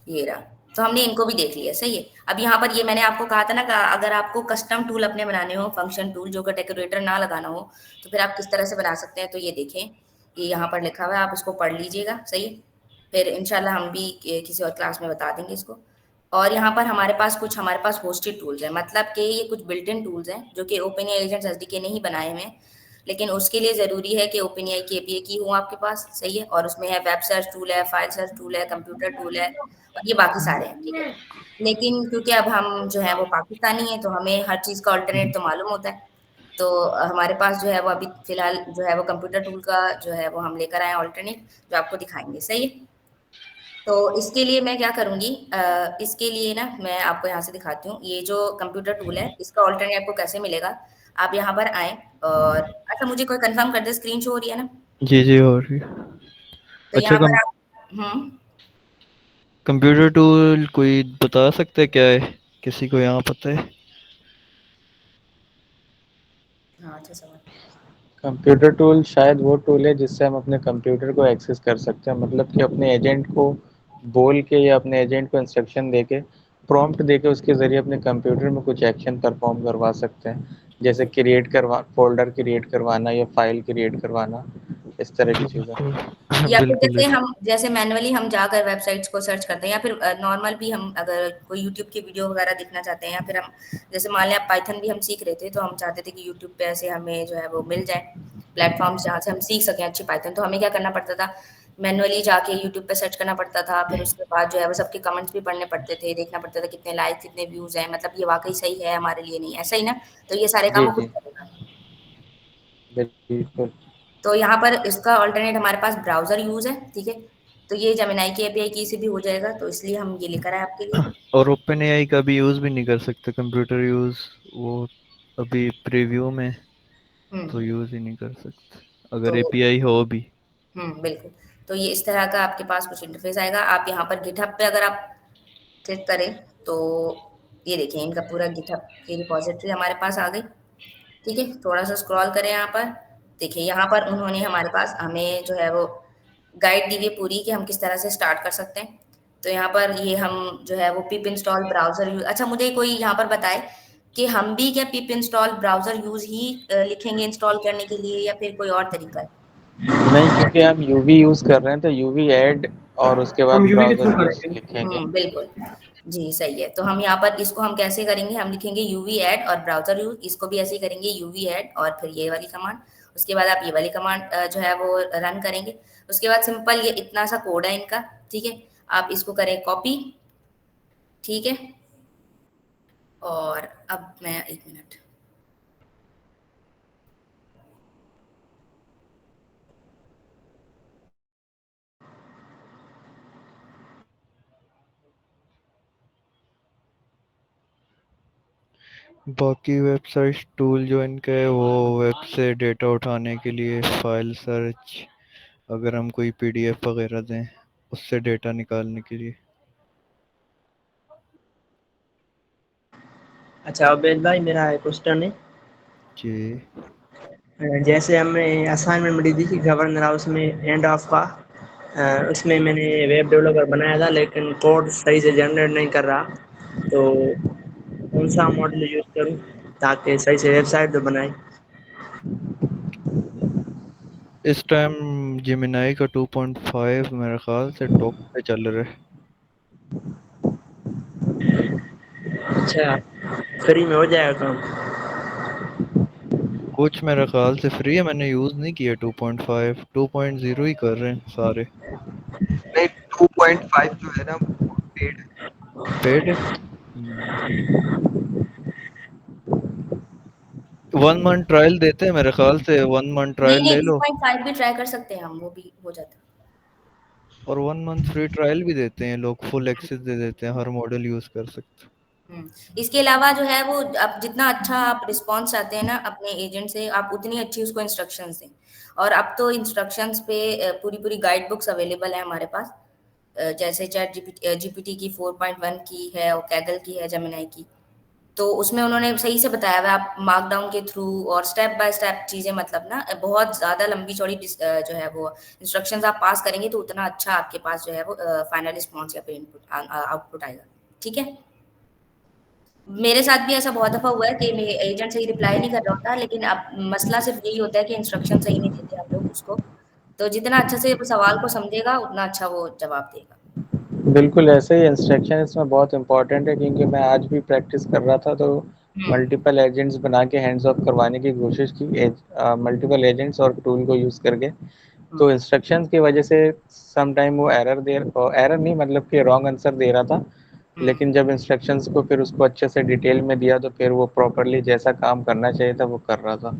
D: ये रहा। तो हमने इनको भी देख लिया, सही है। अब यहाँ पर ये मैंने आपको कहा था ना कि अगर आपको कस्टम टूल अपने बनाने हो, फंक्शन टूल जो कि डेकोरेटर ना लगाना हो, तो फिर आप किस तरह से बना सकते हैं। तो ये देखें, ये यहाँ पर लिखा हुआ है, आप इसको पढ़ लीजिएगा, सही है। फिर इंशाल्लाह हम भी किसी और क्लास में बता देंगे इसको। और यहाँ पर हमारे पास होस्टेड टूल्स हैं, मतलब कि ये कुछ बिल्ट इन टूल्स हैं जो कि ओपन एजेंट्स एसडीके ने ही बनाए हुए हैं। लेकिन उसके लिए ज़रूरी है कि ओपनएआई की एपीआई की हो आपके पास, सही है? और उसमें है वेब सर्च टूल है, फाइल सर्च टूल है, कंप्यूटर टूल है और ये बाकी सारे हैं, ठीक है? लेकिन क्योंकि अब हम जो है वो पाकिस्तानी हैं, तो हमें हर चीज़ का अल्टरनेट तो मालूम होता है। तो हमारे पास जो है वो अभी फ़िलहाल जो है वो कंप्यूटर टूल का जो है वो हम लेकर आए हैं अल्टरनेट, जो आपको दिखाएँगे, सही है? तो इसके लिए मैं क्या करूँगी इसके लिए ना मैं आपको यहाँ से दिखाती हूँ। ये जो कंप्यूटर टूल है, इसका अल्टरनेट आपको कैसे मिलेगा? आप यहाँ पर आएँ और अच्छा मुझे कोई कन्फर्म कर दे, स्क्रीन शो हो रही है ना?
A: जी, जी, हो रही है।
D: तो
A: अच्छा,
D: यहाँ पर आप
A: कंप्यूटर टूल कोई बता सकता है क्या है? किसी को यहाँ पता है?
D: हाँ, अच्छा सवाल।
F: कंप्यूटर टूल शायद वो टूल है जिससे हम अपने कंप्यूटर को एक्सेस कर सकते हैं, मतलब कि अपने एजेंट को बोल के या अपने एजेंट को इंस्ट्रक्शन दे के, प्रॉम्प्ट दे के उसके ज़रिए अपने कंप्यूटर में कुछ एक्शन परफॉर्म करवा सकते हैं, जैसे फोल्डर क्रिएट करवाना या फाइल क्रिएट करवाना, इस तरह की चीज़ें।
A: बिल्कुल।
D: या फिर
A: बिल्कुल।
D: जैसे मैनुअली हम जाकर वेबसाइट्स को सर्च करते हैं या फिर नॉर्मल भी हम अगर कोई यूट्यूब की वीडियो वगैरह देखना चाहते हैं या फिर हम जैसे मान लें आप पाइथन भी हम सीख रहे थे तो हम चाहते थे कि यूट्यूब पे ऐसे हमें जो है वो मिल जाए प्लेटफॉर्म्स जहाँ से हम सीख सकें अच्छी पाइथन। तो हमें क्या करना पड़ता था, मैनुअली जाके यूट्यूब पे सर्च करना पड़ता था, फिर उसके बाद जो है वो सबके कमेंट्स भी पढ़ने पड़ते थे, देखना पड़ता था कितने लाइक कितने व्यूज हैं, मतलब ये वाकई सही है हमारे लिए नहीं, ऐसा ही ना? तो ये सारे काम
F: जी
D: वो खुद
F: जी,
D: करेगा।
F: बिल्कुल।
D: तो यहाँ पर इसका अल्टरनेट हमारे पास ब्राउज़र यूज़ है, ठीक है? तो ये जेमिनी की एपीआई की से भी हो जाएगा, तो इसलिए हम ये लेकर आए आपके लिए।
A: और ओपन एआई का भी यूज़ भी नहीं कर सकते कंप्यूटर यूज़, वो अभी प्रीव्यू में, तो
D: हुँ,
A: यूज़ ही नहीं कर सकते
D: तो
A: अगर एपीआई हो भी।
D: बिल्कुल। तो ये इस तरह का आपके पास कुछ इंटरफ़ेस आएगा। आप यहाँ पर गिटहब पे अगर आप क्लिक करें, तो ये देखिए इनका पूरा गिटहब की रिपॉज़िटरी हमारे पास आ गई, ठीक है? थोड़ा-सा स्क्रॉल करें यहाँ पर, देखिए यहाँ पर उन्होंने हमारे पास हमें जो है वो गाइड दी हुई है पूरी कि हम किस तरह से स्टार्ट कर सकते हैं। तो यहाँ पर ये हम जो है वो पिप इंस्टॉल ब्राउज़र यूज़ अच्छा मुझे कोई यहाँ पर बताए कि हम भी क्या पिप इंस्टॉल ब्राउज़र यूज़ ही लिखेंगे इंस्टॉल करने के लिए या फिर कोई और तरीका है?
F: नहीं, क्योंकि हम यूवी यूज़ कर रहे हैं तो यूवी ऐड और उसके बाद
C: हम यूवी के थ्रू
F: ब्राउज़र यूज़
C: करेंगे।
F: लिखेंगे।
D: बिल्कुल। जी, सही है। तो हम यहाँ पर इसको हम कैसे करेंगे, हम लिखेंगे यूवी ऐड और ब्राउज़र यूज़, इसको भी ऐसे ही करेंगे यूवी ऐड और फिर ये वाली कमांड, उसके बाद आप ये वाली कमांड जो है वो रन करेंगे। उसके बाद सिंपल ये इतना सा कोड है इनका, ठीक है? आप इसको करें कॉपी, ठीक है? और अब मैं 1 मिनट
A: बाकी वेबसाइट टूल जो इनका है वो वेब से डेटा उठाने के लिए, फाइल सर्च, अगर हम कोई पीडीएफ वगैरह दें उससे डेटा निकालने के लिए।
G: अच्छा अबेद भाई, मेरा एक क्वेश्चन है।
A: जी।
G: जैसे हमें असाइनमेंट मिली थी कि गवर्नर हाउस में एंड ऑफ का, उसमें मैंने वेब डेवलपर बनाया था लेकिन कोड सही से जनरेट नहीं कर रहा, तो कौन सा मॉडल यूज़ करूं ताकि सही से वेबसाइट तो बनाए।
A: इस टाइम जिमिनाई का 2.5 मेरे ख्याल से टॉप पे चल रहा है।
G: अच्छा, फ्री में हो जाएगा काम?
A: कुछ मेरे ख्याल से फ्री है, मैंने यूज़ नहीं किया 2.5, 2.0 ही कर रहे हैं सारे।
B: नहीं, 2.5 जो है ना वो पेड है।
A: पेड है। 1 मंथ ट्रायल देते हैं मेरे ख्याल से, 1 मंथ
D: नहीं,
A: ट्रायल
D: नहीं
A: ले लो
D: 2.5 भी ट्राई कर सकते हैं हम, वो भी हो जाता है।
A: और 1 मंथ फ्री ट्रायल भी देते हैं लोग, फुल एक्सेस दे देते हैं, हर मॉडल यूज़ कर सकते हो।
D: इसके अलावा जो है वो आप जितना अच्छा आप रिस्पॉन्स चाहते हैं ना अपने एजेंट से, आप उतनी अच्छी उसको इंस्ट्रक्शंस दें। और अब तो इंस्ट्रक्शंस पे पूरी-पूरी गाइड बुक्स अवेलेबल है हमारे पास। जैसे चैट जीपीटी की 4.1 की है और कैगल की है, जेमिनी की। तो उसमें उन्होंने सही से बताया हुआ है, आप मार्कडाउन के थ्रू और स्टेप बाय स्टेप चीज़ें मतलब ना बहुत ज़्यादा लंबी-चौड़ी जो है वो इंस्ट्रक्शंस आप पास करेंगे तो उतना अच्छा आपके पास जो है वो फाइनल रिस्पॉन्स या फिर आउटपुट आएगा। ठीक है? मेरे साथ भी ऐसा बहुत दफ़ा हुआ है कि मेरे एजेंट सही रिप्लाई नहीं कर रहा होता, लेकिन अब मसला सिर्फ़ यही होता है कि इंस्ट्रक्शन सही नहीं देते हम लोग उसको। तो जितना अच्छे से वो सवाल को समझेगा, उतना अच्छा वो जवाब देगा।
F: बिल्कुल ऐसे ही इंस्ट्रक्शन इसमें बहुत इंपॉर्टेंट है, क्योंकि मैं आज भी प्रैक्टिस कर रहा था तो मल्टीपल एजेंट्स बना के हैंड्स ऑफ करवाने की कोशिश की, मल्टीपल एजेंट्स और टूल को यूज़ करके। तो इंस्ट्रक्शंस की वजह से सम टाइम वो एरर नहीं, मतलब कि रॉन्ग आंसर दे रहा था। लेकिन जब इंस्ट्रक्शंस को फिर उसको अच्छे से डिटेल में दिया तो फिर वो प्रॉपरली जैसा काम करना चाहिए था वो कर रहा था।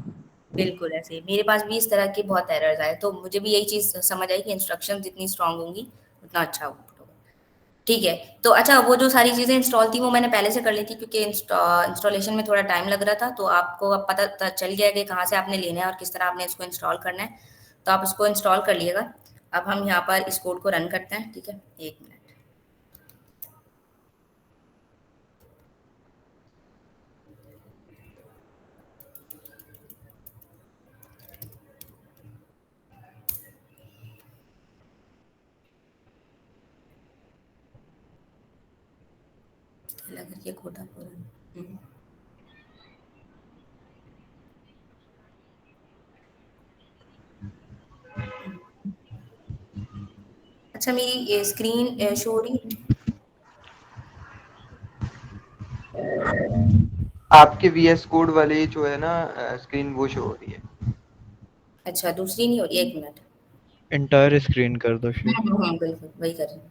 D: बिल्कुल ऐसे ही मेरे पास भी इस तरह के बहुत एरर्स आए, तो मुझे भी यही चीज़ समझ आई कि इंस्ट्रक्शंस जितनी स्ट्रांग होंगी उतना अच्छा होगा। ठीक है, तो अच्छा वो जो सारी चीज़ें इंस्टॉल थी वो मैंने पहले से कर ली थी, क्योंकि इंस्टॉलेशन में थोड़ा टाइम लग रहा था, तो आपको अब पता चल गया कि कहाँ से आपने लेना है और किस तरह आपने इसको इंस्टॉल करना है, तो आप इसको इंस्टॉल कर लिएगा। अब हम यहाँ पर इस कोड को रन करते हैं, ठीक है, 1 मिनट। लग रही है खोटा पूरा। अच्छा मेरी ये स्क्रीन शो हो रही है?
B: आपके VS कोड वाली जो है ना स्क्रीन, वो शो हो रही है।
D: अच्छा दूसरी नहीं हो रही, 1 मिनट।
A: इंटायर स्क्रीन कर दो शेयर।
D: बिल्कुल वही कर रही हूँ।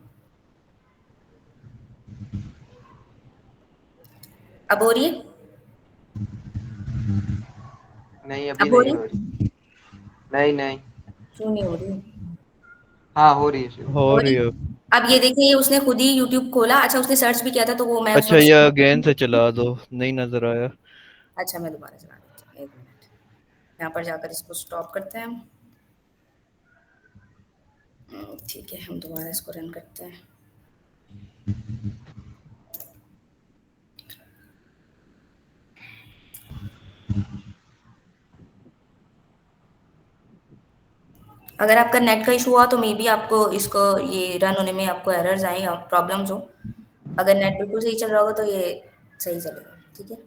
D: अब हो रही है?
B: नहीं, अभी
D: अब हो
B: नहीं
D: रही
B: हो रही। नहीं नहीं।
D: क्यों नहीं हो रही?
B: हाँ, हो रही है शुरू।
A: हो
D: हो
A: रही
D: रही।
A: है।
D: अब ये देखिए, उसने खुद ही यूट्यूब खोला। अच्छा उसने सर्च भी किया था, तो वो मैं
A: अच्छा ये
D: उसमें।
A: अगेन से चला दो, नहीं नजर आया।
D: अच्छा मैं दोबारा चला देती हूँ, 1 मिनट। यहाँ पर जाकर इसको स्टॉप करते हैं। ठीक है, हम दोबारा इसको रन करते हैं। अगर आपका नेट का इशू हुआ तो मे बी आपको इसको ये रन होने में आपको एरर्स आए या प्रॉब्लम्स हो। अगर नेट बिल्कुल सही चल रहा होगा तो ये सही चलेगा, ठीक है।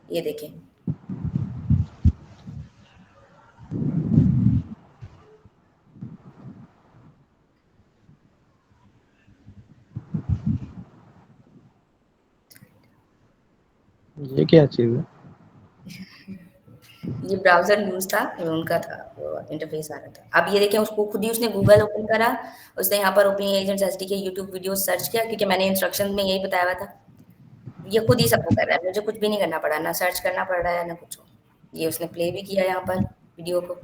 D: ये देखें।
F: ये क्या चीज़ है?
D: ये ब्राउजर न्यूज था, ये उनका था, वो इंटरफेस आ रहा था। अब ये देखें, उसको खुद ही उसने गूगल ओपन करा, उसने यहाँ पर open agents SDK YouTube video search किया, क्योंकि मैंने इंस्ट्रक्शन में यही बताया हुआ था। ये खुद ही सब वो कर रहा है, मुझे कुछ भी नहीं करना पड़ा, ना सर्च करना पड़ रहा है ना कुछ। ये उसने प्ले भी किया यहाँ पर वीडियो को,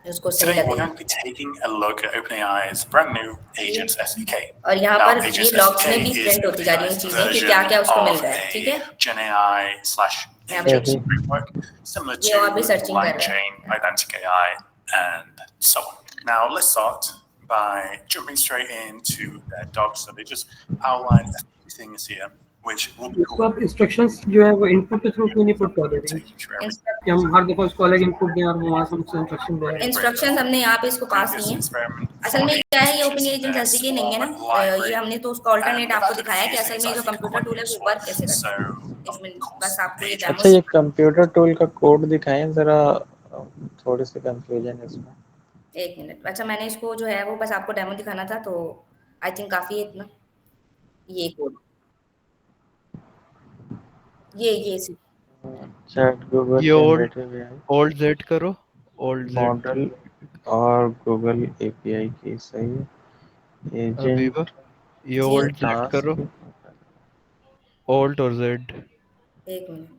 D: उसको सही
H: Today we're
D: लगेगा।
H: going to be taking a look at OpenAI's brand new Agents SDK.
D: और यहाँ
H: Now,
D: पर ये
H: Agents
D: लॉग्स में
H: SDK
D: भी
H: is
D: प्रिंट होती जा रही हैं
H: OpenAI's
D: चीजें कि
H: version
D: क्या क्या उसको मिल
H: of
D: रहा है, ठीक है।
H: a GenAI slash
D: यहाँ पे
H: agents framework, similar
D: ये और भी
H: to
D: सर्चिंग कर रहा है।
H: LangChain, Pydantic AI, and so on. Now, let's start by jumping straight into their docs. So they just outline a few things here, which will be
I: इसको आप instructions जो है वो इनपुट के थ्रू क्यों नहीं पुट कर देते
H: take you through everything.
I: कि हम हर दफा उसको अलग इनपुट दें और वो वहां से हमसे इंस्ट्रक्शन दें?
D: इंस्ट्रक्शंस हमने यहाँ पे इसको पास
H: Previous
D: किए हैं।
H: experiment
D: असल में क्या है, ये
H: which
D: open
H: is
D: agent
H: their
D: SDK नहीं है ना,
H: Swarm library.
D: ये हमने तो उसका अल्टरनेट
H: And
D: आपको
H: that did a
D: दिखाया है
H: few
D: कि असल
H: things
D: में
H: I
D: जो
H: think are
D: computer
H: quite
D: tool है वो
H: useful.
D: वर्क कैसे
H: So,
D: करता है।
H: of
D: इसमें
H: course,
D: बस आपको ये
F: अच्छा,
D: डेमो।
F: ये कंप्यूटर टूल का कोड दिखाएं ज़रा, थोड़ी सी कंफ्यूजन है इसमें।
D: 1 मिनट। अच्छा मैंने इसको जो है वो बस आपको डेमो दिखाना था, तो आई थिंक काफी है इतना। ये कोड, ये सी।
F: चैट गूगल
A: ये
F: जनरेटिव एआई
A: ओल्ड जेड करो, ओल्ड जेड।
F: मॉडल और गूगल एपीआई की, सही है।
A: अबीबा,
F: एजेंट
A: ये
D: जी
A: ओल्ड जेड करो,
F: टास्क।
A: ओल्ट और जेड।
D: 1 मिनट।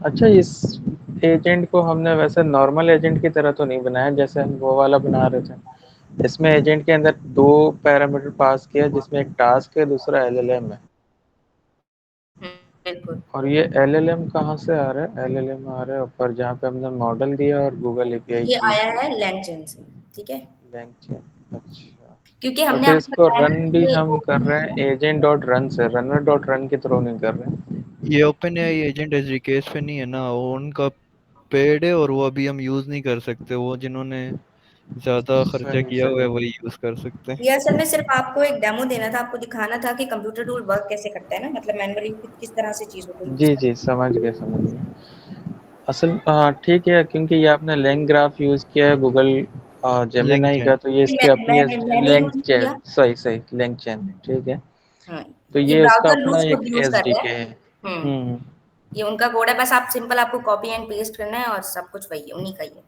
F: अच्छा, इस एजेंट को हमने वैसे नॉर्मल एजेंट की तरह तो नहीं बनाया जैसे हम वो वाला बना रहे थे। इसमें एजेंट के अंदर दो पैरामीटर पास किया, जिसमें एक टास्क है, दूसरा एलएलएम है।
D: बिल्कुल।
F: और ये एलएलएम कहाँ से आ रहा है? एलएलएम आ रहा है ऊपर जहाँ पे हमने मॉडल दिया और गूगल एपीआई
D: ये
F: की
D: आया है लैंगचेन से, ठीक है,
F: बैंक चेन। अच्छा,
D: क्योंकि
F: और
D: हमने
F: फिर
D: आपको
F: इसको
D: बताया ना
F: रन भी
D: कि ये
F: हम कर रहे हैं एजेंट डॉट रन से, रनर डॉट रन के थ्रू नहीं कर रहे हैं।
A: ये ओपन एआई एजेंट एसडीके पे नहीं है ना, वो उनका पेड है और वो अभी हम यूज नहीं कर सकते। वो जिन्होंने ज्यादा खर्चा
F: सही
A: किया हुआ है
F: सही।
A: वही यूज कर सकते हैं।
D: ये असल में सिर्फ आपको एक डेमो देना था, आपको दिखाना था कि कंप्यूटर टूल वर्क कैसे करता है ना, मतलब मैनुअली किस तरह से चीजों को यूज
F: जी
D: करना
F: जी, समझ गए समझ गए। असल हाँ ठीक है, क्योंकि ये आपने लैंग ग्राफ यूज़ किया है गूगल जेमिनाई का तो ये इसकी अपनी
D: मैंने
F: लैंग
D: यूज किया।
F: चैन, सही सही लैंग चैन, ठीक है। तो
D: ये
F: ये इसका
D: ब्राउजर
F: अपना
D: लूज
F: एक
D: खुद यूज कर रहे
F: एसडीके
D: हैं।
F: है। हम्म।
D: ये उनका कोड है, बस आप सिंपल आपको कॉपी एंड पेस्ट करना है और सब कुछ वही है, उन्हीं का ही है।